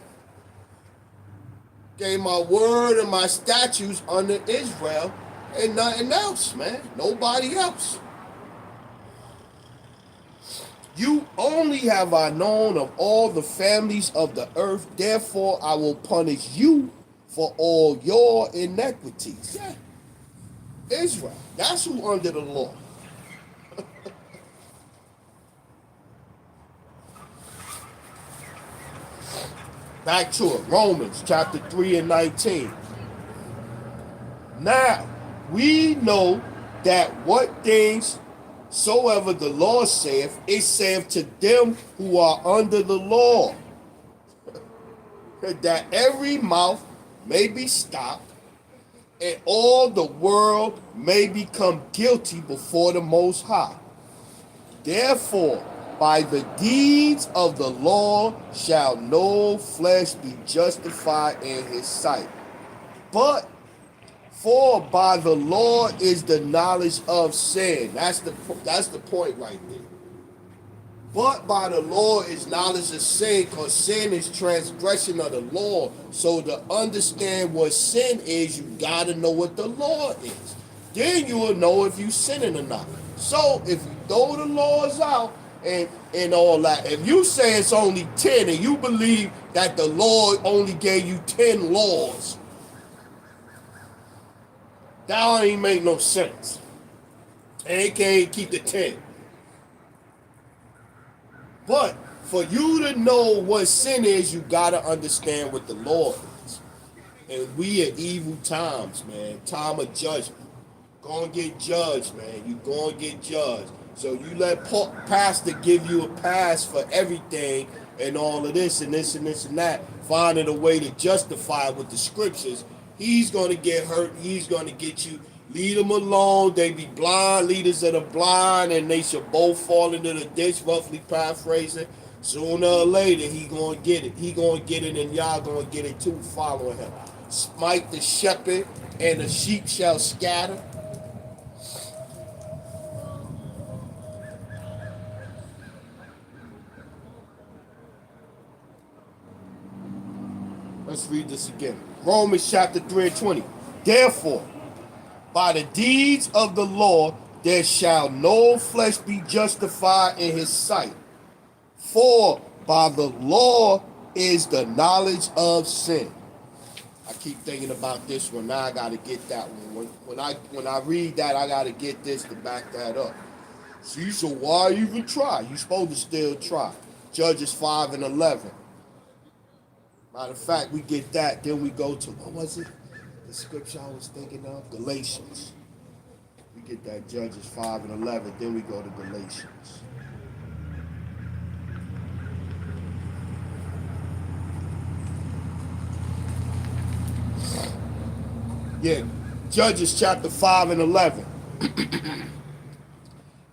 Gave my word and my statutes under Israel and nothing else, man. Nobody else. You only have I known of all the families of the earth. Therefore I will punish you for all your iniquities. Yeah. Israel. That's who under the law. Back to it. Romans chapter 3 and 19. Now, we know that what things soever the law saith, it saith to them who are under the law, that every mouth may be stopped, and all the world may become guilty before the Most High. Therefore, by the deeds of the law shall no flesh be justified in his sight. But for by the law is the knowledge of sin. That's the point right there. But by the law is knowledge of sin, because sin is transgression of the law. So to understand what sin is, you gotta know what the law is. Then you will know if you sinning or not. So if you throw the laws out and all that, if you say it's only 10 and you believe that the Lord only gave you 10 laws, that don't even make no sense. And it can't keep the 10. But for you to know what sin is, you gotta understand what the law is. And we at evil times, man. Time of judgment. Gonna get judged, man. You gonna get judged. So you let pastor give you a pass for everything and all of this and this and this and that, finding a way to justify it with the scriptures. He's gonna get hurt. He's gonna get you. Leave them alone. They be blind leaders of the blind, and they should both fall into the ditch, roughly paraphrasing. Sooner or later, he gonna get it. He gonna get it, and y'all gonna get it too, following him. Smite the shepherd, and the sheep shall scatter. Let's read this again. Romans chapter 3 and 20. Therefore, by the deeds of the law, there shall no flesh be justified in his sight. For by the law is the knowledge of sin. I keep thinking about this one. Now I got to get that one. When I read that, I got to get this to back that up. See, so why even try? You're supposed to still try. Judges 5 and 11. Matter of fact, we get that, then we go to, what was it? The scripture I was thinking of? Galatians. We get that Judges 5 and 11, then we go to Galatians. Yeah, Judges chapter 5 and 11.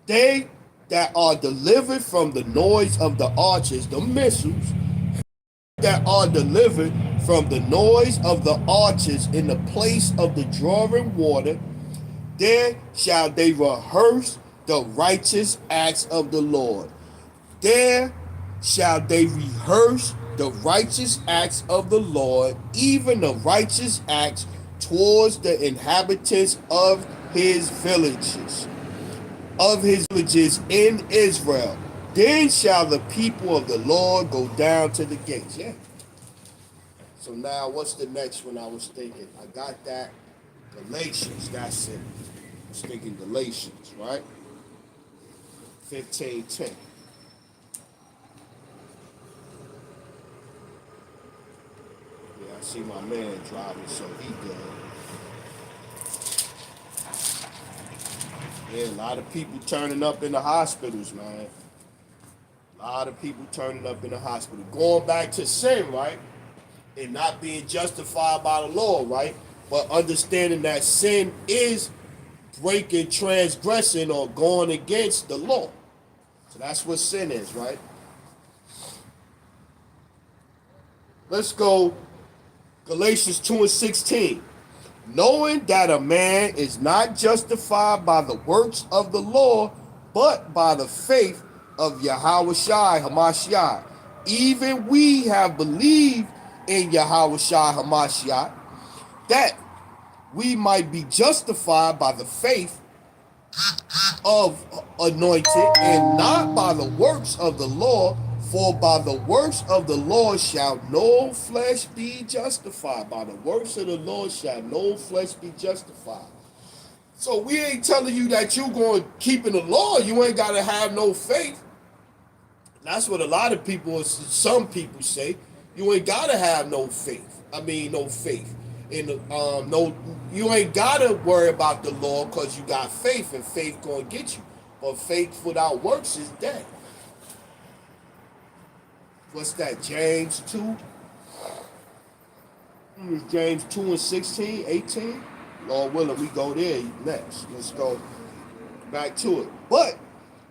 They that are delivered from the noise of the archers, the missiles, that are delivered from the noise of the archers in the place of the drawing water, there shall they rehearse the righteous acts of the Lord. There shall they rehearse the righteous acts of the Lord, even the righteous acts towards the inhabitants of his villages, in Israel. Then shall the people of the Lord go down to the gates. Yeah. So now what's the next one I was thinking? I got that. Galatians, that's it. I was thinking Galatians, right? 15:10. Yeah, I see my man driving, so he good. Yeah, a lot of people turning up in the hospitals, man. A lot of people turning up in the hospital. Going back to sin, right? And not being justified by the law, right? But understanding that sin is breaking, transgressing, or going against the law. So that's what sin is, right? Let's go Galatians 2 and 16. Knowing that a man is not justified by the works of the law, but by the faith of Yahushua Hamashiach. Even we have believed in Yahushua Hamashiach, that we might be justified by the faith of anointed, and not by the works of the law. For by the works of the law shall no flesh be justified. By the works of the law shall no flesh be justified. So we ain't telling you that you going to keep in the law. You ain't got to have no faith. That's what a lot of people, some people say. You ain't got to have no faith. I mean, no faith. No, you ain't got to worry about the law because you got faith, and faith going to get you. But faith without works is dead. What's that, James 2? James 2 and 16, 18. Lord willing, we go there next. Let's go back to it. But,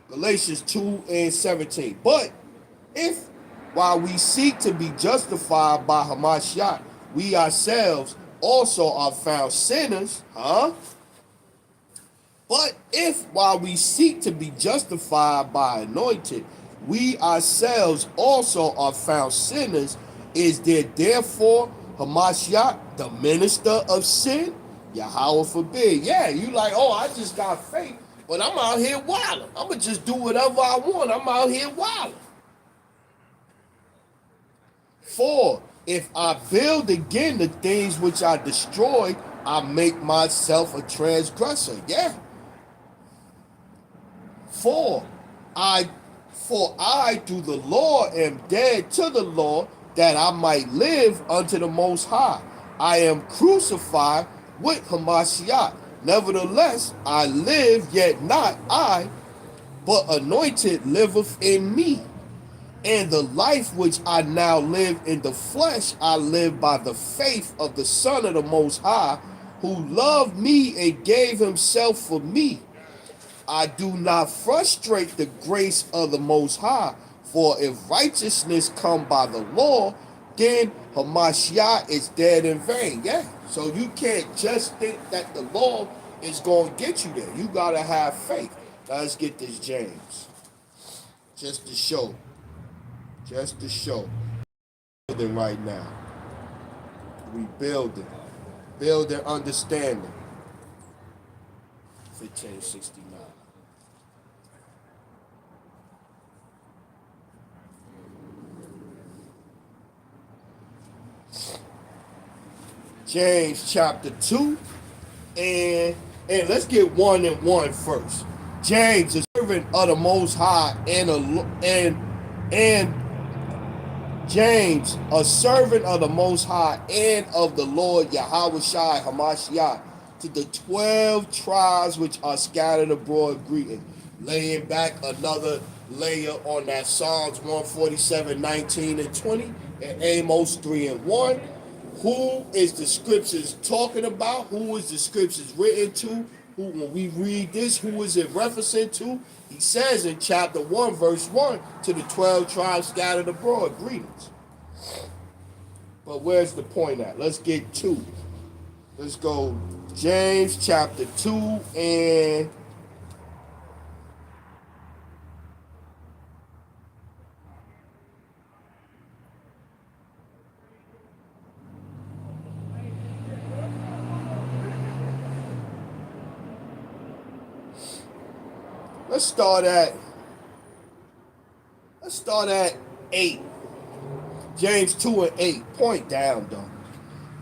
Galatians 2 and 17. But, if while we seek to be justified by Hamashiach, we ourselves also are found sinners, But if while we seek to be justified by anointed, we ourselves also are found sinners, is there therefore Hamashiach, the minister of sin? Yahweh forbid. Yeah, you like, oh, I just got faith, but I'm out here wilding. I'm going to just do whatever I want. I'm out here wilding. For if I build again the things which I destroyed, I make myself a transgressor. Yeah. For I through the law am dead to the law, that I might live unto the Most High. I am crucified with Hamashiach. Nevertheless, I live, yet not I, but anointed liveth in me. And the life which I now live in the flesh, I live by the faith of the Son of the Most High, who loved me and gave himself for me. I do not frustrate the grace of the Most High, for if righteousness come by the law, then Hamashiach is dead in vain. Yeah, so you can't just think that the law is going to get you there. You got to have faith. Now let's get this James. Just to show. Building right now. We building. Building understanding. 1569. James chapter 2, and let's get 1 and 1 first. James, a servant of the Most High, and James, a servant of the Most High and of the Lord Yahweh Shai Hamashiach, to the 12 tribes which are scattered abroad, greeting. Laying back another layer on that Psalms 147, 19 and 20, and Amos 3 and 1. Who is the scriptures talking about? Who is the scriptures written to? Who, when we read this, who is it referencing to? He says in chapter 1, verse 1, to the 12 tribes scattered abroad, greetings. But where's the point at? Let's get to it. Let's go James chapter 2 and let's start at 8. James 2 and 8. Point down though.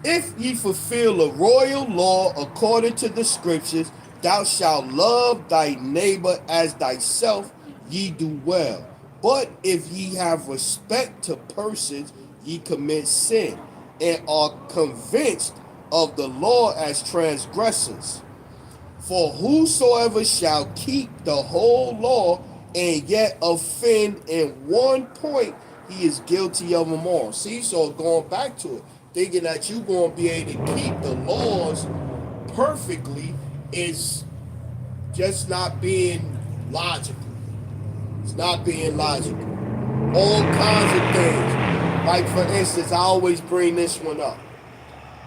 If ye fulfill a royal law according to the scriptures, thou shalt love thy neighbor as thyself, ye do well. But if ye have respect to persons, ye commit sin, and are convinced of the law as transgressors. For whosoever shall keep the whole law and yet offend in one point, he is guilty of them all. See, so going back to it, thinking that you're going to be able to keep the laws perfectly is just not being logical. It's not being logical. All kinds of things. Like, for instance, I always bring this one up.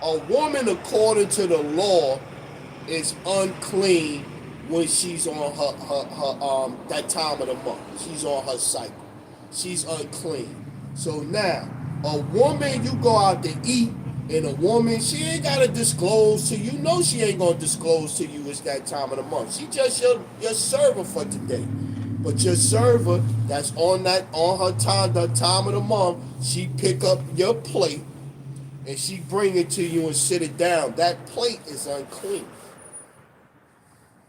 A woman, according to the law, is unclean when she's on her that time of the month. She's on her cycle. She's unclean. So now, a woman, you go out to eat, and a woman, she ain't gotta disclose to you. No, she ain't gonna disclose to you it's that time of the month. She just your server for today. But your server that's on her time, the time of the month, she pick up your plate and she bring it to you and sit it down. That plate is unclean.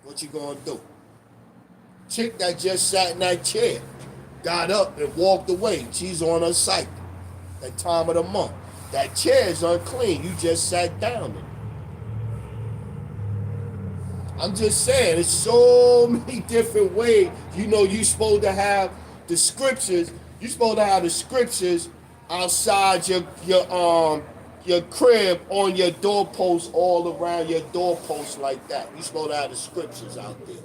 What you gonna do? Chick that just sat in that chair, got up and walked away. She's on her cycle. That time of the month. That chair is unclean. You just sat down in it. I'm just saying, there's so many different ways. You know, you're supposed to have the scriptures. You're supposed to have the scriptures outside your crib on your doorpost, all around your doorpost like that. You're supposed to have the scriptures out there.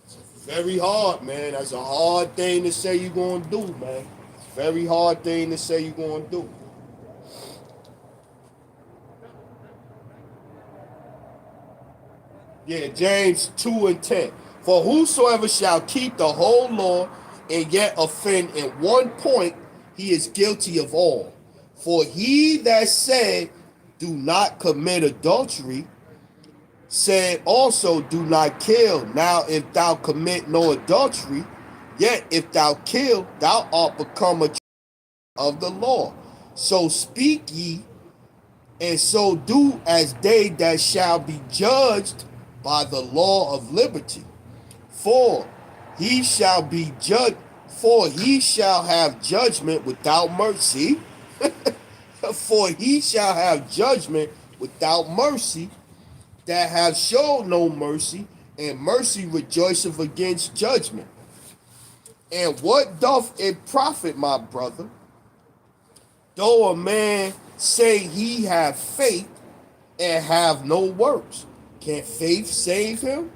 It's very hard, man. That's a hard thing to say you're gonna do, man. It's a very hard thing to say you're gonna do. Yeah, James 2 and 10. For whosoever shall keep the whole law and yet offend in one point, he is guilty of all. For he that said, do not commit adultery, said also, do not kill. Now, if thou commit no adultery, yet if thou kill, thou art become a of the law. So speak ye, and so do as they that shall be judged by the law of liberty. For he shall be judged, for he shall have judgment without mercy. For he shall have judgment without mercy, that have showed no mercy, and mercy rejoiceth against judgment. And what doth it profit, my brother, though a man say he have faith and have no works? Can faith save him?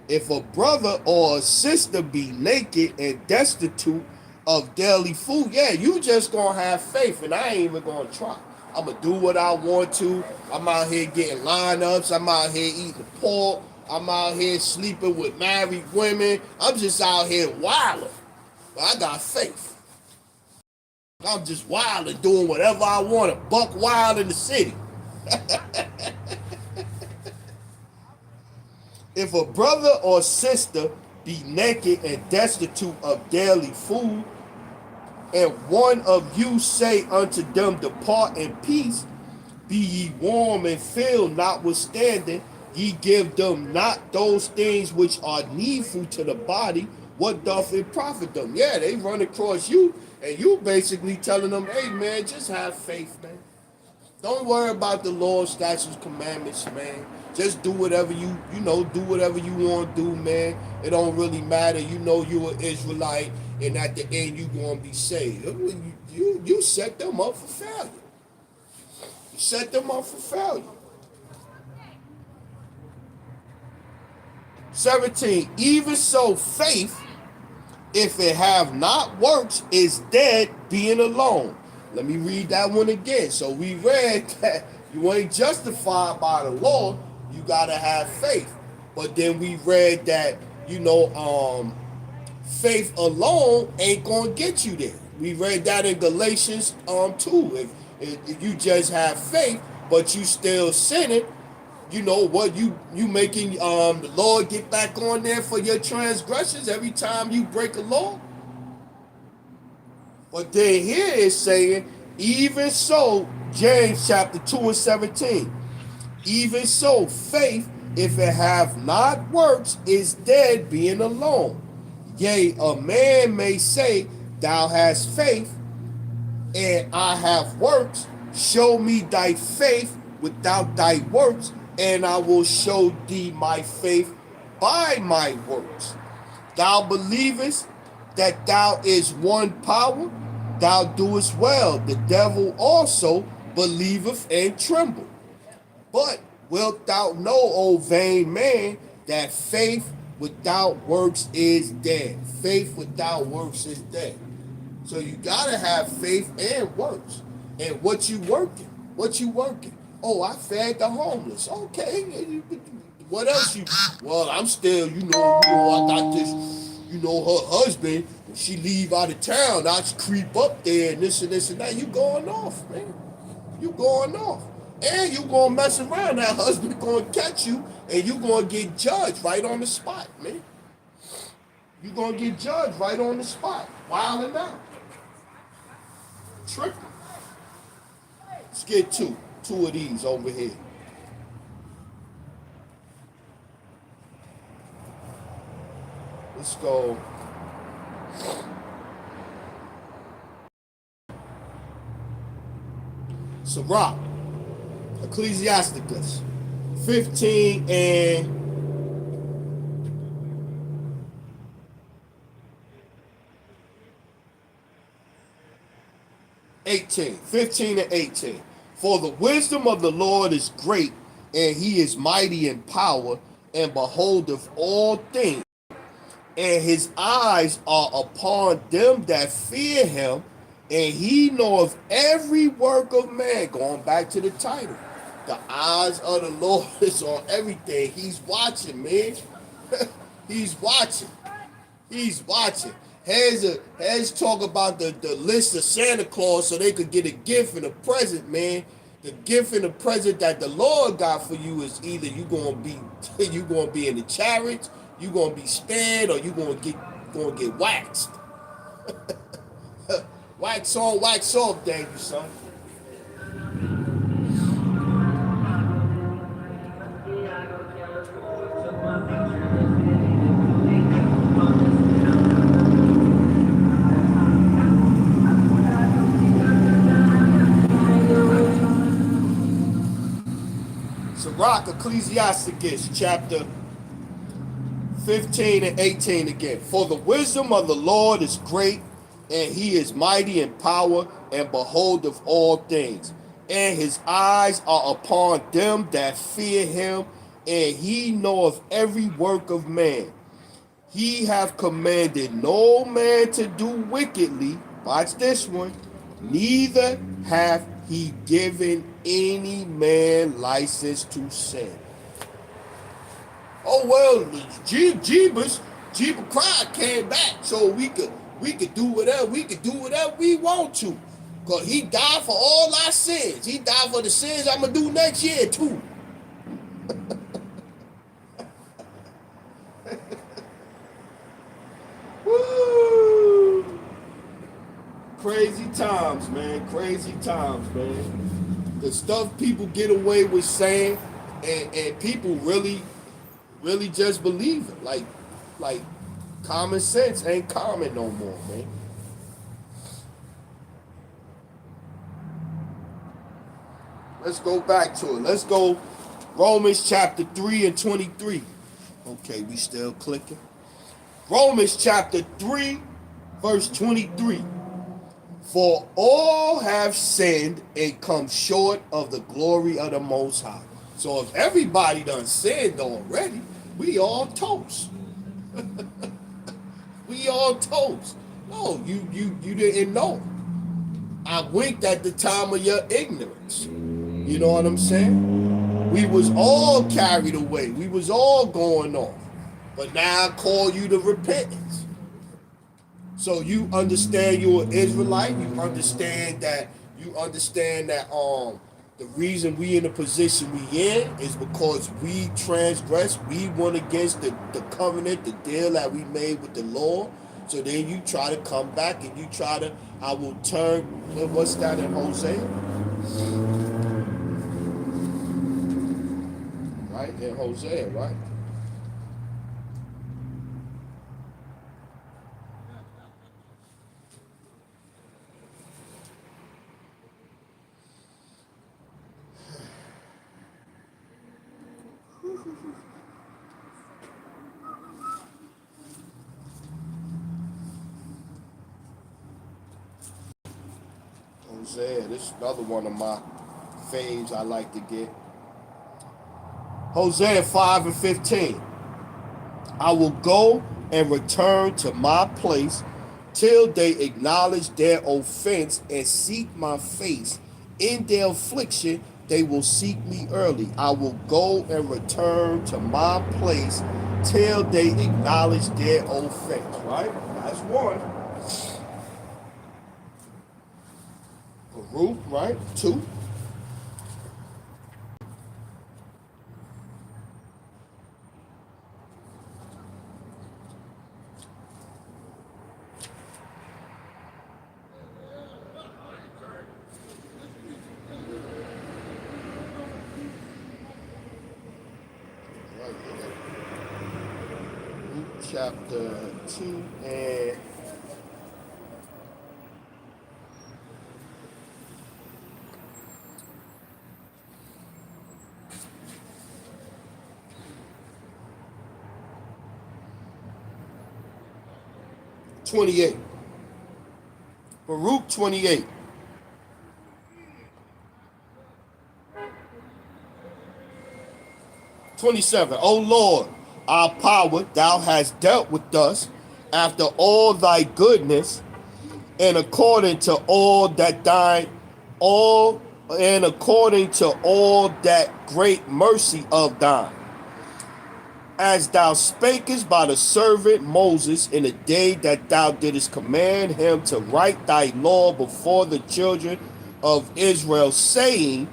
If a brother or a sister be naked and destitute of daily food, yeah, you just gonna have faith, and I ain't even gonna try. I'm gonna do what I want to. I'm out here getting lineups. I'm out here eating pork. I'm out here sleeping with married women. I'm just out here wilding. But I got faith. I'm just wild and doing whatever I want to. Buck wild in the city. If a brother or sister be naked and destitute of daily food, and one of you say unto them, depart in peace, be ye warm and filled, notwithstanding, ye give them not those things which are needful to the body, what doth it profit them? Yeah, they run across you, and you basically telling them, hey man, just have faith, man. Don't worry about the law, statutes, commandments, man. Just do whatever do whatever you want to do, man. It don't really matter. You know you an Israelite, and at the end you gonna be saved. You set them up for failure. You set them up for failure. 17. Even so, faith, if it have not works, is dead, being alone. Let me read that one again. So we read that you ain't justified by the law, you gotta have faith. But then we read that, faith alone ain't gonna get you there. We read that in Galatians 2. If you just have faith, but you still sinning, you know what, you making the Lord get back on there for your transgressions every time you break a law. But then here it's saying, even so, James chapter 2 and 17, even so, faith, if it have not works, is dead, being alone. Yea, a man may say, thou hast faith, and I have works. Show me thy faith without thy works, and I will show thee my faith by my works. Thou believest that thou is one power, thou doest well. The devil also believeth and tremble. But wilt thou know, O vain man, that faith without works is dead? Faith without works is dead. So you gotta have faith and works. And what you working? What you working? Oh, I fed the homeless. Okay. What else you? Well, I'm still, I got this, her husband, she leave out of town, I creep up there and this and this and that. You going off, man. You going off. And you gonna mess around. That husband gonna catch you and you gonna get judged right on the spot, man. You gonna get judged right on the spot. Wilding out. Tripping. Let's get two of these over here. Let's go. Sirach, Ecclesiasticus 15 and 18. 15 and 18. For the wisdom of the Lord is great, and he is mighty in power, and beholdeth all things. And his eyes are upon them that fear him, and he knoweth every work of man. Going back to the title. The eyes of the Lord is on everything. He's watching, man. He's watching. He's watching. Has talk about the list of Santa Claus so they could get a gift and a present, man. The gift and the present that the Lord got for you is either you gonna be in the chariots, you gonna be spared, or you gonna get waxed. Wax on, wax off, thank you, son. Sirach, Ecclesiasticus, chapter 15 and 18 again. For the wisdom of the Lord is great, and he is mighty in power, and beholdeth all things. And his eyes are upon them that fear him, and he knoweth every work of man. He hath commanded no man to do wickedly. Watch this one. Neither hath he given any man license to sin. Oh well, Jeebus Christ came back so we could do whatever we want to. Cause he died for all our sins. He died for the sins I'm gonna do next year too. Woo! Crazy times, man. Crazy times, man. The stuff people get away with saying, and people really just believe it. Like common sense ain't common no more, man. Let's go back to it. Let's go Romans chapter 3 and 23. Okay, we still clicking. Romans chapter 3, verse 23. For all have sinned and come short of the glory of the Most High. So if everybody done sinned already, we all toast. We all toast. No, you didn't know. I winked at the time of your ignorance. You know what I'm saying? We was all carried away. We was all going off. But now I call you to repentance. So you understand you're an Israelite. You understand that the reason we in the position we in is because we transgressed, we went against the covenant, the deal that we made with the Lord. So then you try to come back and you try to, I will turn, what's that in Hosea? Right, in Hosea, right? Hosea, this is another one of my faves I like to get. Hosea 5 and 15. I will go and return to my place till they acknowledge their offense and seek my face. In their affliction, they will seek me early. I will go and return to my place till they acknowledge their offense. Right? That's one. Baruch, right? Two. chapter 2 and 28. Baruch 28. 27. O Lord, our power, thou hast dealt with us after all thy goodness, and according to all that according to all that great mercy of thine, as thou spakest by the servant Moses in the day that thou didst command him to write thy law before the children of Israel, saying,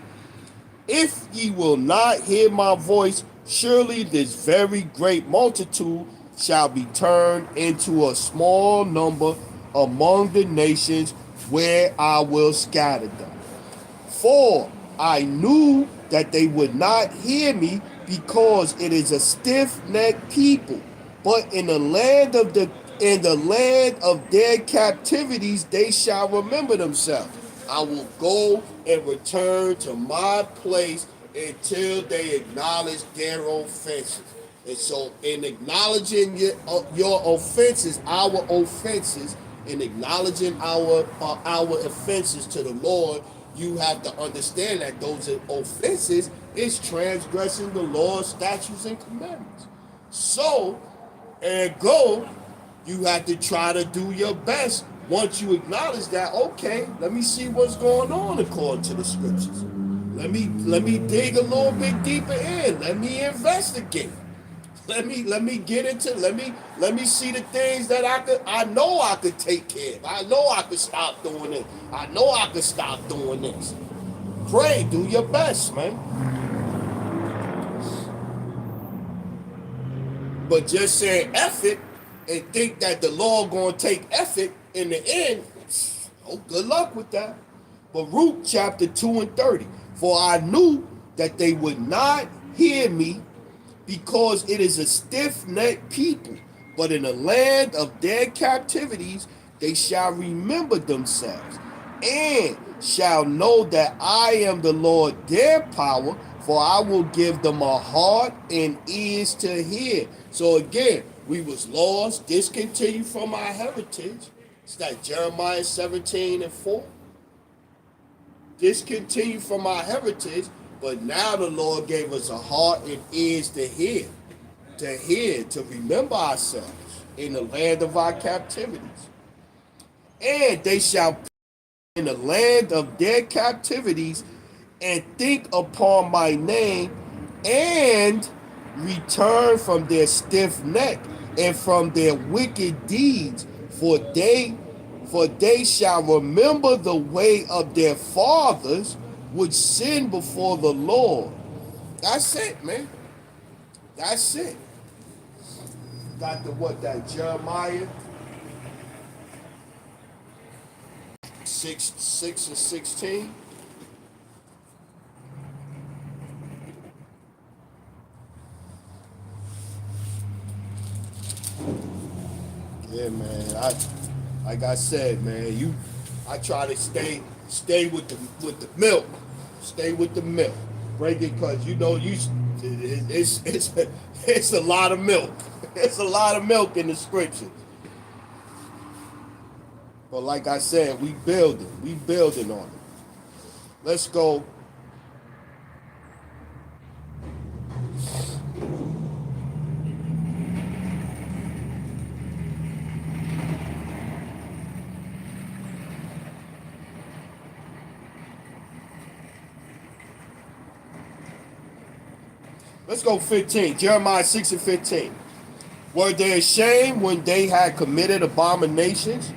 if ye will not hear my voice, surely this very great multitude shall be turned into a small number among the nations where I will scatter them. For I knew that they would not hear me, because it is a stiff-necked people. But in the land of their captivities they shall remember themselves. I will go and return to my place until they acknowledge their offenses. And so, in acknowledging your offenses, our offenses, in acknowledging our offenses to the Lord, you have to understand that those offenses is transgressing the law, statutes, and commandments. So, ergo, you have to try to do your best. Once you acknowledge that, okay, let me see what's going on according to the scriptures. Let me dig a little bit deeper in. Let me investigate. Let me get into. Let me see the things that I know I could take care of. I know I could stop doing it. I know I could stop doing this. Pray, do your best, man. But just saying effort and think that the law gonna take effort in the end, oh, good luck with that. Baruch chapter 2 and 30. For I knew that they would not hear me, because it is a stiff-necked people. But in the land of their captivities they shall remember themselves, and shall know that I am the Lord their power, for I will give them a heart and ears to hear. So again, we was lost, discontinued from our heritage. It's that Jeremiah 17 and 4. Discontinued from our heritage, but now the Lord gave us a heart and ears to hear, to remember ourselves in the land of our captivities. And they shall in the land of their captivities and think upon my name, and return from their stiff neck and from their wicked deeds, for they shall remember the way of their fathers, which sinned before the Lord. That's it, man. That's it. Got the what, that Jeremiah 6 and 16. Yeah, man. Like I said, man, I try to stay with the milk. Stay with the milk. Break it, cause it's a lot of milk. It's a lot of milk in the scriptures. But like I said, we building on it. Let's go. Let's go 15. Jeremiah 6 and 15. Were they ashamed when they had committed abominations?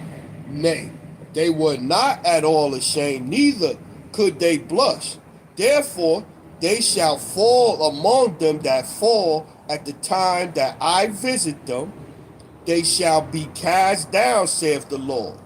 Nay, they were not at all ashamed, neither could they blush. Therefore, they shall fall among them that fall at the time that I visit them. They shall be cast down, saith the Lord.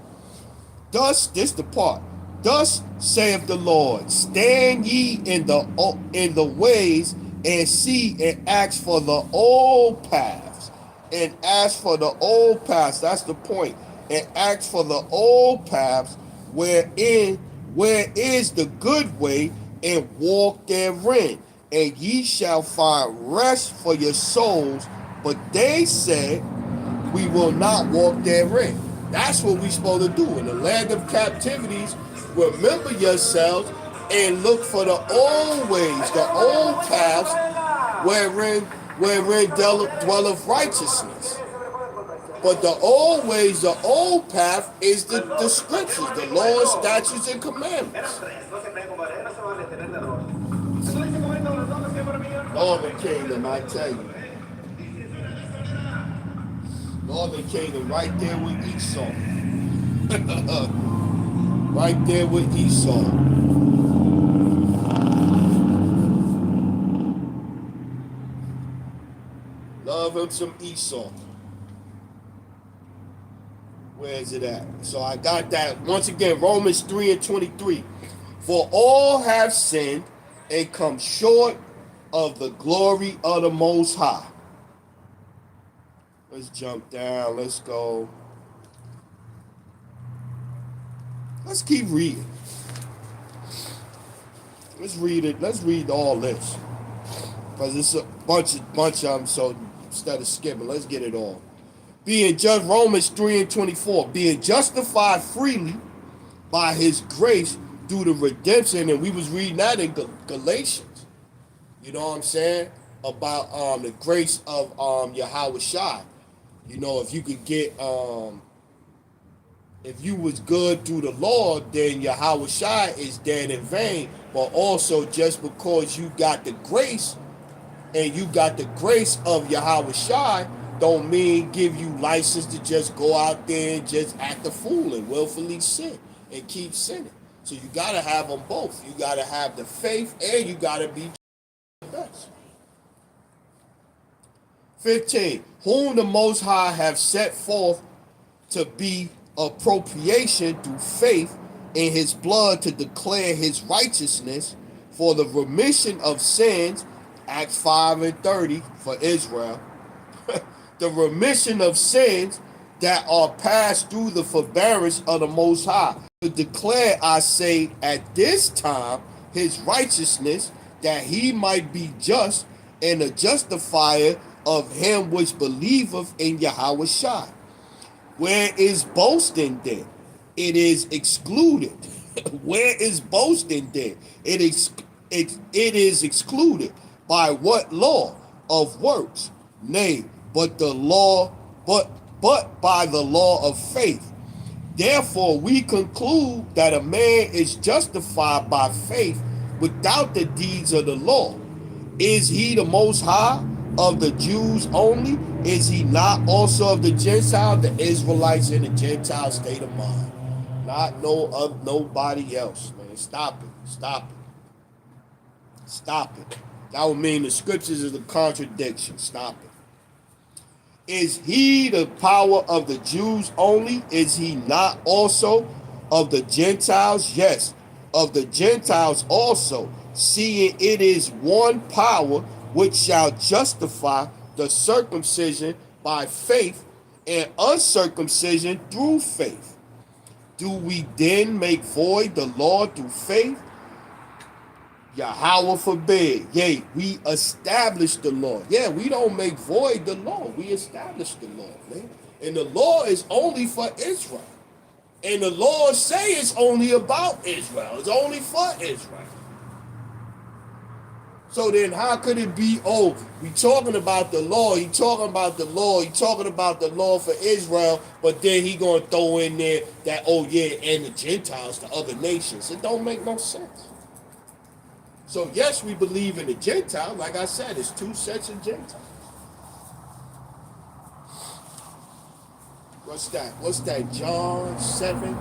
Thus, this the part. Thus saith the Lord, stand ye in the ways, and see and ask for the old paths, and ask for the old paths. That's the point. And ask for the old paths where is the good way, and walk therein, and ye shall find rest for your souls. But they said, we will not walk therein. That's what we're supposed to do. In the land of captivities, remember yourselves and look for the old ways, the old paths wherein dwelleth righteousness. But the old ways, the old path is the scriptures, the laws, statutes, and commandments. Northern Kingdom, I tell you. Northern Kingdom, right there with Esau. Right there with Esau. Love him some Esau. Where is it at? So I got that. Once again, Romans 3 and 23. For all have sinned and come short of the glory of the Most High. Let's jump down. Let's go. Let's keep reading. Let's read it. Let's read all this. Because it's a bunch of them, so instead of skipping, let's get it all. Being just, Romans 3 and 24, being justified freely by his grace through the redemption, and we was reading that in Galatians. You know what I'm saying? About the grace of Yahweh Shai. You know, if you could get if you was good through the law, then Yahweh Shai is dead in vain. But also, just because you got the grace and you got the grace of Yahweh Shai, don't mean give you license to just go out there and just act a fool and willfully sin and keep sinning. So you got to have them both. You got to have the faith and you got to be the best. 15, whom the Most High have set forth to be appropriation through faith in his blood, to declare his righteousness for the remission of sins, Acts 5 and 30 for Israel, the remission of sins that are passed through the forbearance of the Most High, to declare, I say, at this time his righteousness, that he might be just and a justifier of him which believeth in Yahweh Shai. Where is boasting then? It is excluded. Where is boasting then? It is excluded. By what law? Of works? Nay, but the law, but by the law of faith. Therefore we conclude that a man is justified by faith without the deeds of the law. Is he the Most High of the Jews only? Is he not also of the Gentiles? The Israelites in the Gentile state of mind. Not nobody else, man. Stop it. Stop it. Stop it. That would mean the scriptures is a contradiction. Stop it. Is he the power of the Jews only? Is he not also of the Gentiles? Yes, of the Gentiles also, seeing it is one power which shall justify the circumcision by faith and uncircumcision through faith. Do we then make void the law through faith? Yahweh forbid. Yea, we establish the law. Yeah, we don't make void the law. We establish the law, man. And the law is only for Israel. And the Lord say it's only about Israel. It's only for Israel. So then how could it be, oh, we talking about the law, he talking about the law, he talking about the law for Israel, but then he going to throw in there that, oh yeah, and the Gentiles, the other nations. It don't make no sense. So yes, we believe in the Gentile. Like I said, it's two sets of Gentiles. What's that? What's that? John 7?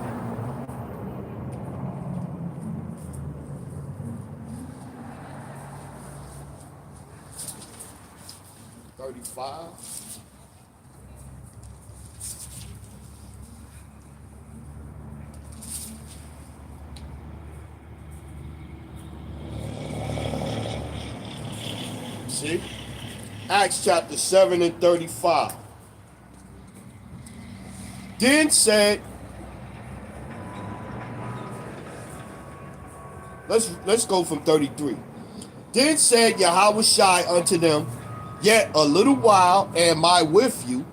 See? Acts chapter 7 and 35. Then said, let's go from 33. Then said Yahweh Shai unto them, yet a little while am I with you,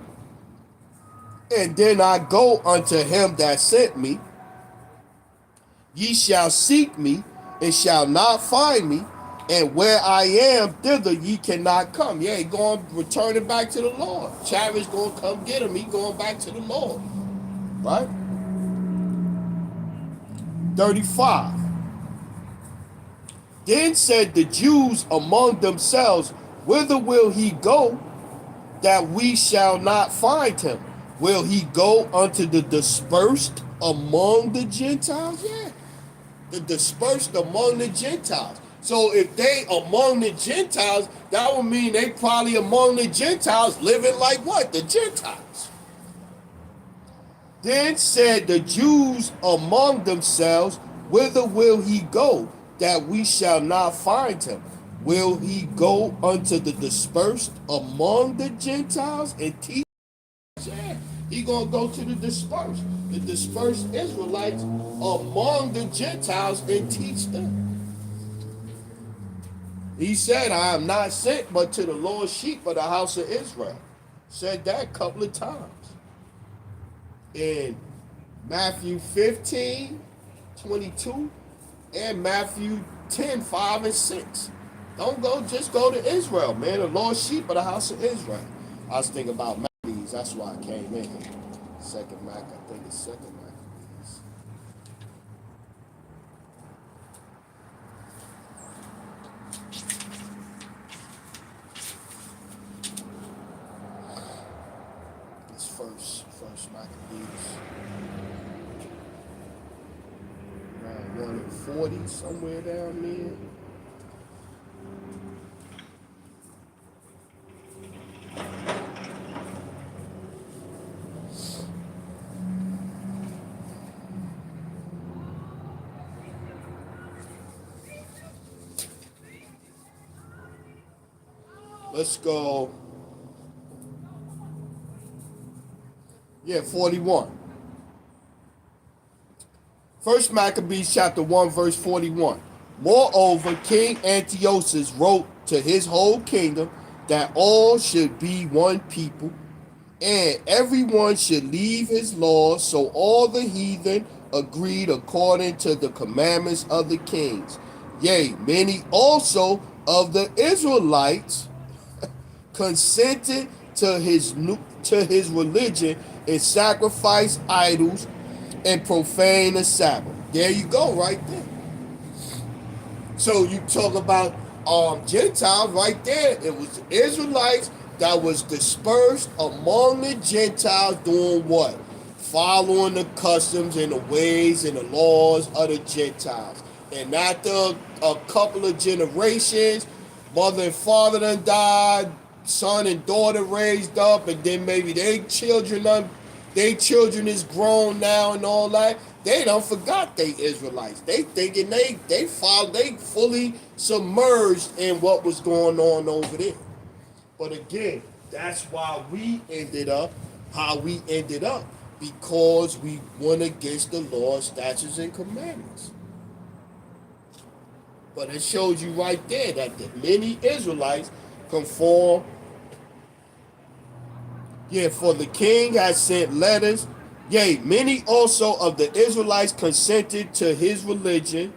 and then I go unto him that sent me. Ye shall seek me, and shall not find me, and where I am, thither ye cannot come. Yeah, he going returning back to the Lord. Chariots going to come get him. He going back to the Lord. Right? 35. Then said the Jews among themselves, whither will he go, that we shall not find him? Will he go unto the dispersed among the Gentiles? Yeah, the dispersed among the Gentiles. So if they among the Gentiles, that would mean they probably among the Gentiles living like what? The Gentiles. Then said the Jews among themselves, whither will he go, that we shall not find him? Will he go unto the dispersed among the Gentiles and teach? Yeah, he gonna go to the dispersed Israelites among the Gentiles and teach them. He said, I am not sent but to the Lord's sheep of the house of Israel. Said that a couple of times. In Matthew 15:22 and Matthew 10:5 and 6. Don't go, just go to Israel, man. The Lord's sheep of the house of Israel. I was thinking about Maccabees. That's why I came in here. Second Mac, I think it's second Maccabees. It's first Maccabees. Around 140, somewhere down there. Let's go. Yeah, 41. First Maccabees chapter 1, verse 41. Moreover, King Antiochus wrote to his whole kingdom that all should be one people, and everyone should leave his laws. So all the heathen agreed according to the commandments of the kings. Yea, many also of the Israelites consented to his religion and sacrificed idols and profane the Sabbath. There you go, right there. So you talk about Gentiles right there. It was the Israelites that was dispersed among the Gentiles doing what? Following the customs and the ways and the laws of the Gentiles. And after a couple of generations, mother and father done died, son and daughter raised up, and then maybe their children is grown now and all that. They don't forgot they Israelites. They thinking they fully submerged in what was going on over there. But again, that's why we ended up how we ended up, because we went against the laws, statutes, and commandments. But it shows you right there that the many Israelites conform. Yeah, for the king has sent letters. Yea, many also of the Israelites consented to his religion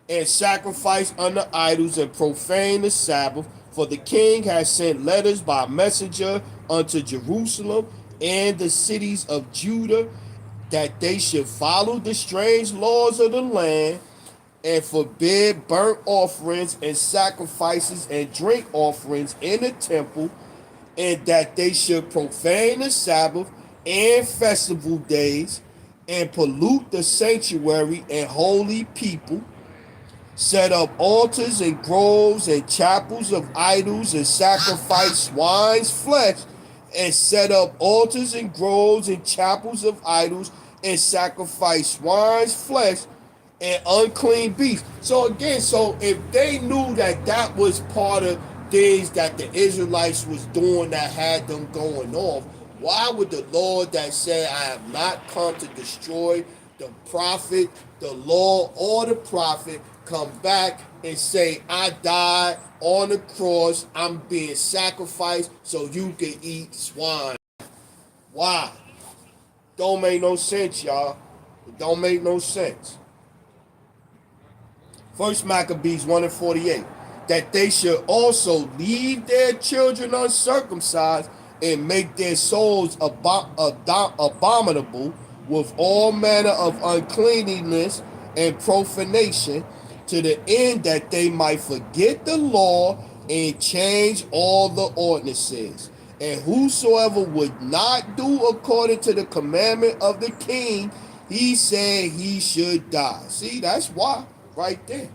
and sacrificed unto idols and profaned the Sabbath. For the king has sent letters by messenger unto Jerusalem and the cities of Judah, that they should follow the strange laws of the land and forbid burnt offerings and sacrifices and drink offerings in the temple, and that they should profane the Sabbath and festival days, and pollute the sanctuary and holy people, set up altars and groves and chapels of idols, and sacrifice swine's flesh, and set up altars and groves and chapels of idols, and sacrifice swine's flesh and unclean beasts. So again, so if they knew that that was part of things that the Israelites was doing that had them going off, Why would the Lord that said, I have not come to destroy the prophet, the law, or the prophet, come back and say, I died on the cross, I'm being sacrificed so you can eat swine? Why? Don't make no sense, y'all. It don't make no sense. First Maccabees 1 and 48. That they should also leave their children uncircumcised and make their souls abominable with all manner of uncleanness and profanation, to the end that they might forget the law and change all the ordinances. And whosoever would not do according to the commandment of the king, he said he should die. See, that's why, right there.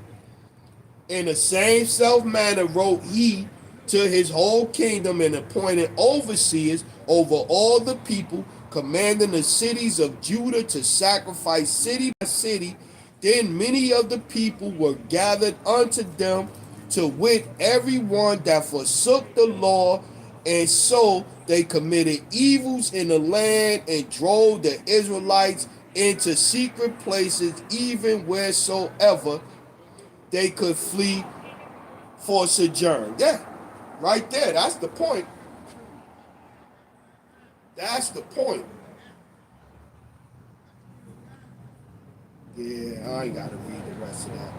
In the same self manner wrote he to his whole kingdom, and appointed overseers over all the people, commanding the cities of Judah to sacrifice city by city. Then many of the people were gathered unto them, to wit, every one that forsook the law, and so they committed evils in the land, and drove the Israelites into secret places, even wheresoever they could flee for sojourn. Yeah, right there. That's the point. That's the point. Yeah, I ain't got to read the rest of that.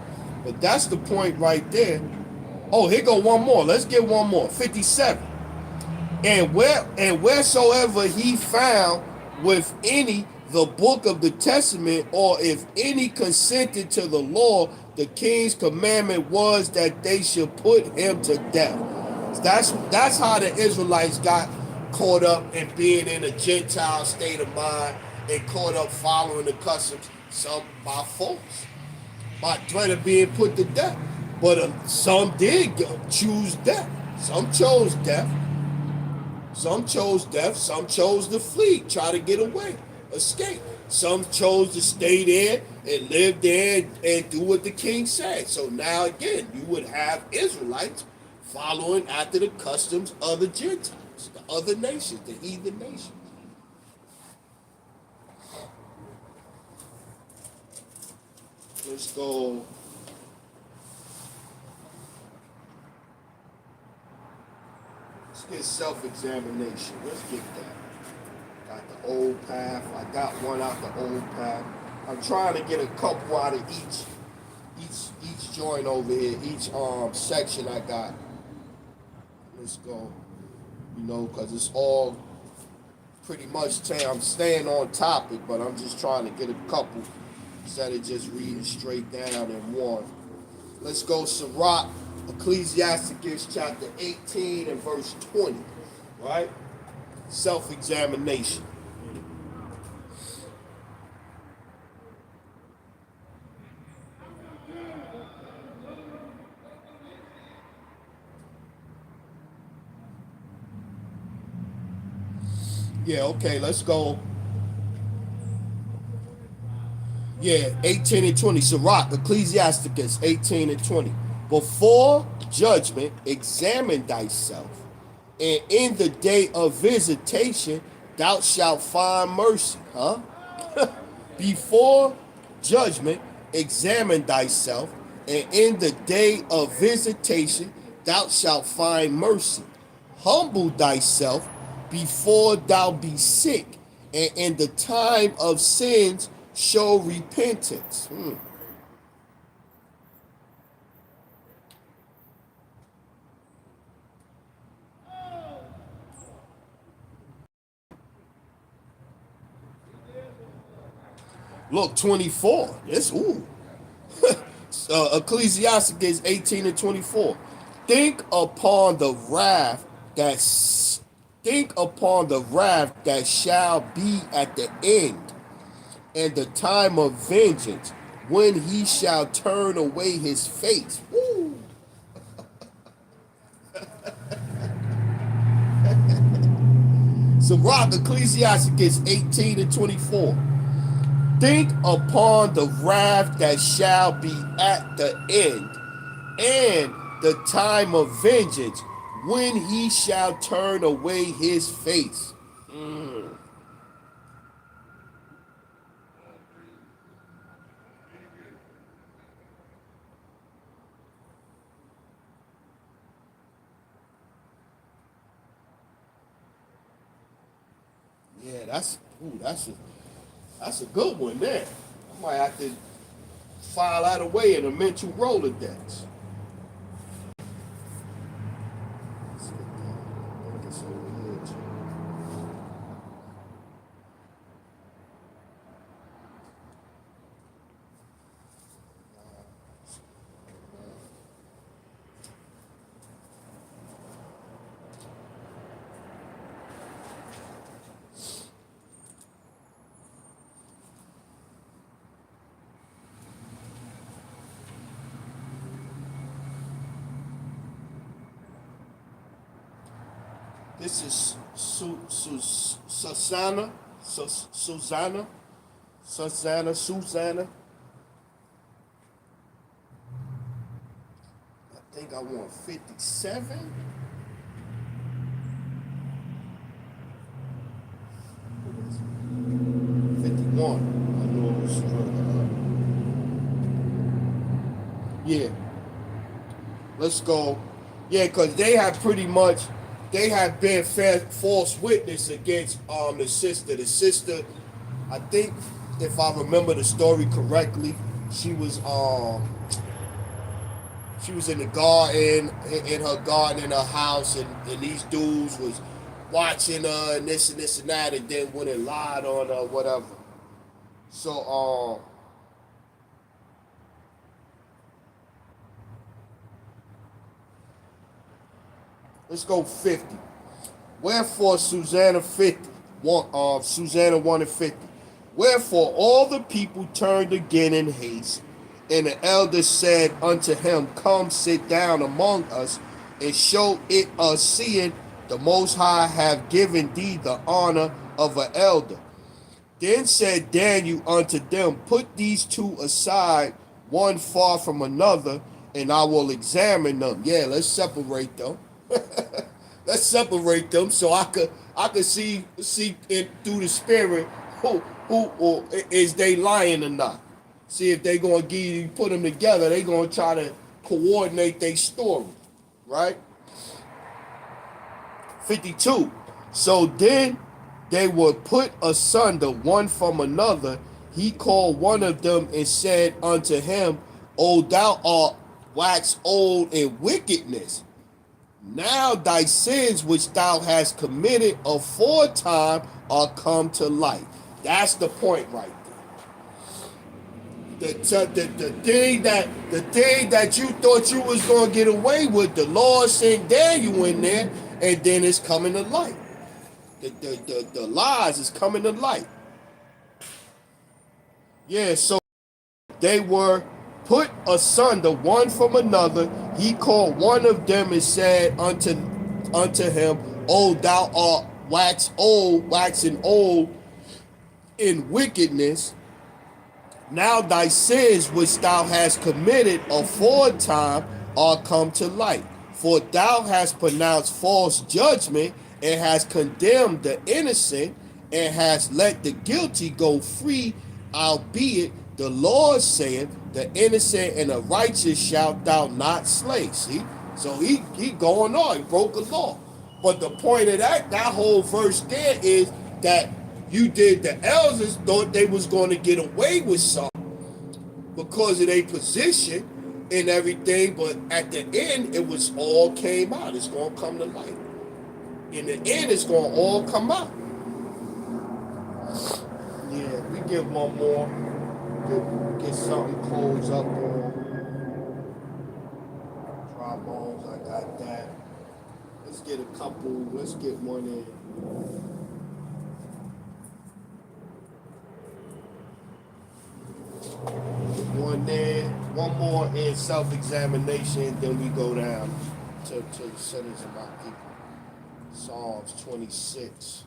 But that's the point right there. Oh, here go one more. Let's get one more. 57. And wheresoever he found with any the book of the testament, or if any consented to the law, the king's commandment was that they should put him to death. That's how the Israelites got caught up in being in a Gentile state of mind, and caught up following the customs, some by force, by threat of being put to death. But some did choose death. Some chose death. Some chose death. Some chose to flee, try to get away, escape. Some chose to stay there and live there and do what the king said. So now again, you would have Israelites following after the customs of the Gentiles, the other nations, the heathen nations. Let's go. Let's get self-examination. Let's get that. Got the old path. I got one out the old path. I'm trying to get a couple out of each joint over here, each section I got. Let's go. You know, because it's all pretty much I'm staying on topic, but I'm just trying to get a couple instead of just reading straight down in one. Let's go Sirach, Ecclesiasticus chapter 18 and verse 20. Right? Self-examination. Yeah, okay, let's go. Yeah, 18 and 20. Sirach, Ecclesiasticus 18 and 20. Before judgment, examine thyself, and in the day of visitation, thou shalt find mercy. Huh? Before judgment, examine thyself, and in the day of visitation, thou shalt find mercy. Humble thyself before thou be sick, and in the time of sins, show repentance. Look, 24. This, ooh. Ecclesiasticus 18 and 24. Think upon the wrath that shall be at the end, and the time of vengeance, when he shall turn away his face. Woo. Sirach, Ecclesiasticus 18 and 24. Think upon the wrath that shall be at the end, and the time of vengeance, when he shall turn away his face. Mm. Yeah, that's a good one there. I might have to file that away in a mental Rolodex. Let's get that. I think it's over here too. This is Susanna, Susanna, Susanna. I think I want 57. 51. I know it was further up. Yeah, let's go. Yeah, because they have pretty much, they have been false witness against the sister. The sister, I think, if I remember the story correctly, she was um she was in the garden, in her garden, in her house, and these dudes was watching her and this and that, and then went and lied on her, whatever. So let's go 50. Wherefore Susanna 50, Susanna 1 and 50. Wherefore all the people turned again in haste, and the elders said unto him, Come sit down among us, and show it us, seeing the Most High have given thee the honor of an elder. Then said Daniel unto them, Put these two aside, one far from another, and I will examine them. Yeah, let's separate them. Let's separate them so I could see it through the spirit who or is they lying or not. See if they gonna give you put them together. They gonna try to coordinate their story, right? 52. So then they were put asunder one from another. He called one of them and said unto him, O thou art waxed old in wickedness. Now thy sins which thou hast committed aforetime are come to light. That's the point right there. The thing that you thought you was gonna get away with, the Lord sent Daniel in there, and then it's coming to light. The lies is coming to light. Yeah, so they were put asunder one from another. He called one of them and said unto him, O thou art waxing old in wickedness. Now thy sins which thou hast committed aforetime are come to light. For thou hast pronounced false judgment, and hast condemned the innocent, and hast let the guilty go free, albeit the Lord saith, the innocent and the righteous shalt thou not slay. See? So he going on, he broke a law. But the point of that whole verse there is that the elders thought they was going to get away with something because of their position and everything, but at the end it was all came out. It's going to come to light. In the end, it's going to all come out. Yeah, we get one more. Get something closed up on. Dry bones, I got that. Let's get a couple. Let's get one in. One there. One more in self-examination. Then we go down to the sinners of my people. Psalms 26.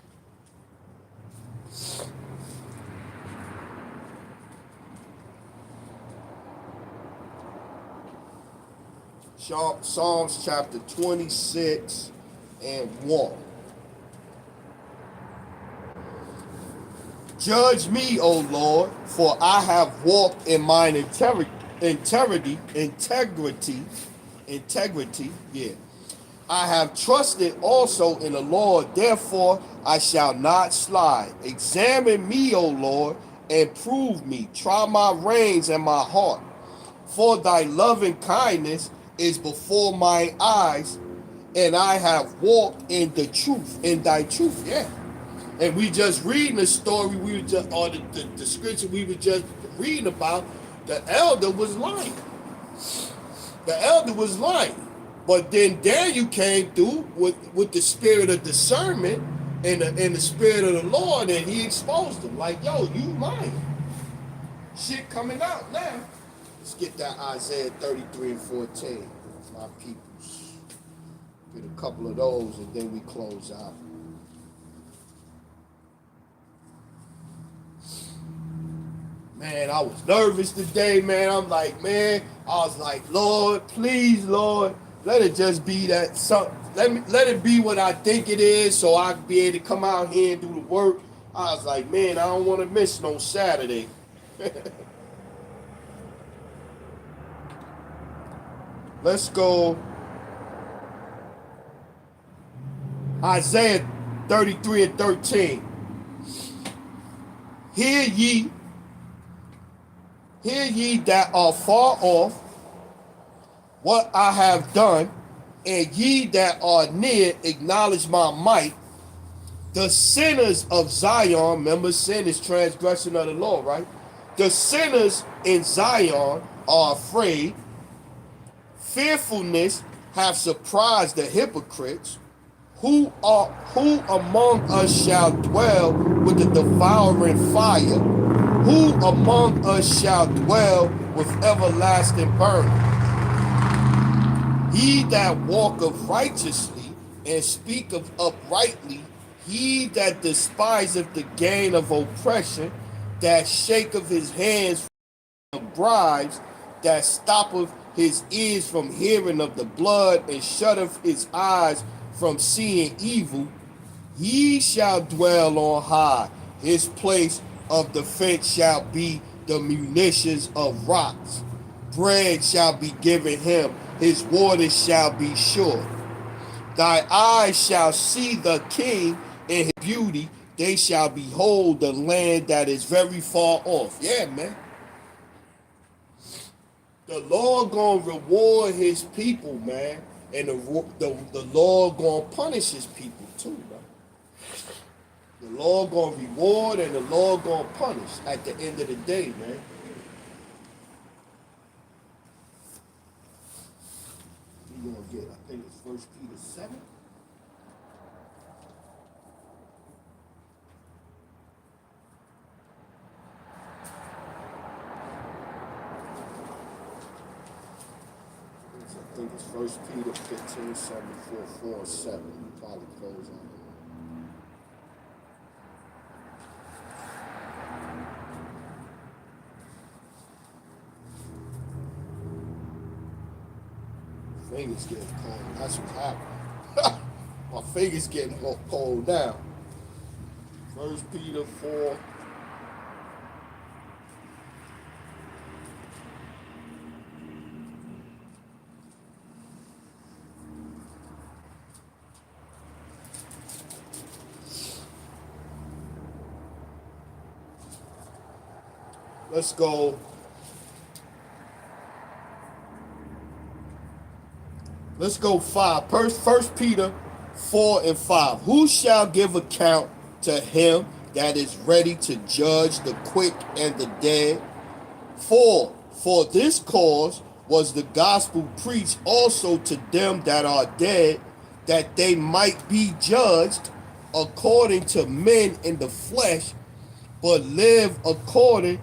Psalms chapter 26 and 1. Judge me, O Lord, for I have walked in mine integrity, yeah. I have trusted also in the Lord, therefore I shall not slide. Examine me, O Lord, and prove me. Try my reins and my heart. For thy loving kindness is before my eyes, and I have walked in the truth, in thy truth. Yeah. And we just reading the story, we were just, or the scripture we were just reading about, the elder was lying. The elder was lying. But then Daniel came through with the spirit of discernment and the spirit of the Lord, and he exposed them. Like, yo, you lying. Shit coming out now. Let's get that Isaiah 33 and 14. My peoples. Get a couple of those and then we close out. Man, I was nervous today, man. I'm like, man, I was like, Lord, please, Lord, let it just be that let it be what I think it is so I can be able to come out here and do the work. I was like, man, I don't want to miss no Saturday. Let's go. Isaiah 33 and 13. Hear ye that are far off what I have done, and ye that are near acknowledge my might. The sinners of Zion, remember sin is transgression of the law, right? The sinners in Zion are afraid. Fearfulness have surprised the hypocrites. Who among us shall dwell with the devouring fire? Who among us shall dwell with everlasting burning? He that walketh righteously and speaketh uprightly, he that despiseth the gain of oppression, that shaketh his hands from bribes, that stoppeth his ears from hearing of the blood, and shutteth his eyes from seeing evil, he shall dwell on high. His place of defense shall be the munitions of rocks. Bread shall be given him, his waters shall be sure. Thy eyes shall see the king in his beauty, they shall behold the land that is very far off. Yeah, man. The Lord gonna reward his people, man. And the Lord gonna punish his people too, man. The Lord gonna reward and the Lord gonna punish at the end of the day, man. We gonna get, I think it's 1 Peter 7. I think it's 1 Peter 15, 7, 4, 7. We probably close on it. Fingers getting cold. That's what's happening. My fingers getting cold now. 1 Peter 4. Let's go. Let's go 5. First Peter 4 and 5. Who shall give account to him that is ready to judge the quick and the dead? For this cause was the gospel preached also to them that are dead, that they might be judged according to men in the flesh, but live according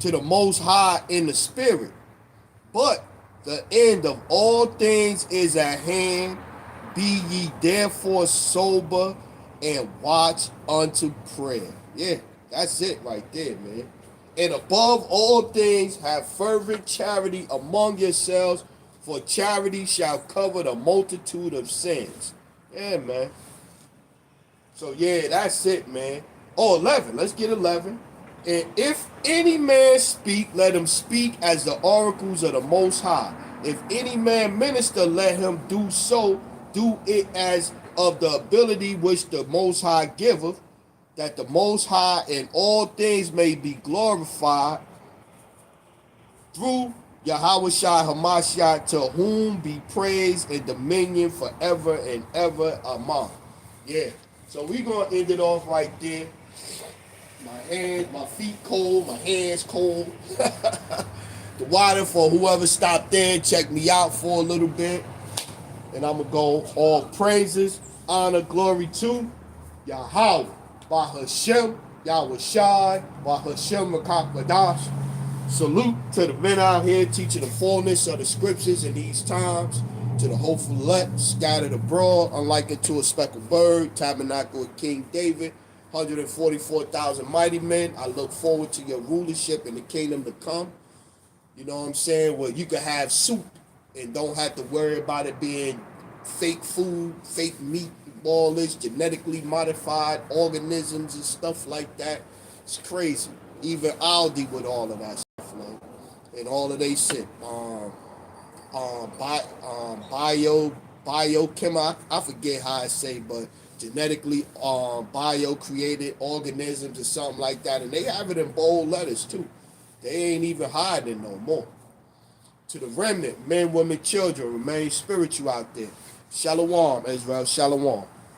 to the Most High in the Spirit. But the end of all things is at hand. Be ye therefore sober and watch unto prayer. Yeah, that's it right there, man. And above all things, have fervent charity among yourselves, for charity shall cover the multitude of sins. Yeah, man. So yeah, that's it, man. Oh, 11. Let's get 11. And if any man speak, let him speak as the oracles of the Most High. If any man minister, let him do so, do it as of the ability which the Most High giveth, that the Most High in all things may be glorified through Yahweh Shai Hamashiach, to whom be praise and dominion forever and ever. Amen. Yeah. So we gonna end it off right there. My feet cold, my hands cold. The water for whoever stopped in, check me out for a little bit. And I'm gonna go all praises, honor, glory to Yahweh, by Hashem, Yahweh Shai, by Hashem Makakadash. Salute to the men out here teaching the fullness of the scriptures in these times, to the hopeful elect scattered abroad, unlike unto a speckled bird, tabernacle of King David, 144,000 mighty men. I look forward to your rulership in the kingdom to come. You know what I'm saying? Where you can have soup and don't have to worry about it being fake food, fake meat, all this genetically modified organisms and stuff like that. It's crazy. Even Aldi with all of that stuff, man. And all of they shit. Biochem, I forget how I say, but genetically bio-created organisms or something like that. And they have it in bold letters, too. They ain't even hiding no more. To the remnant, men, women, children, remain spiritual out there. Shalom, Israel. Shalom.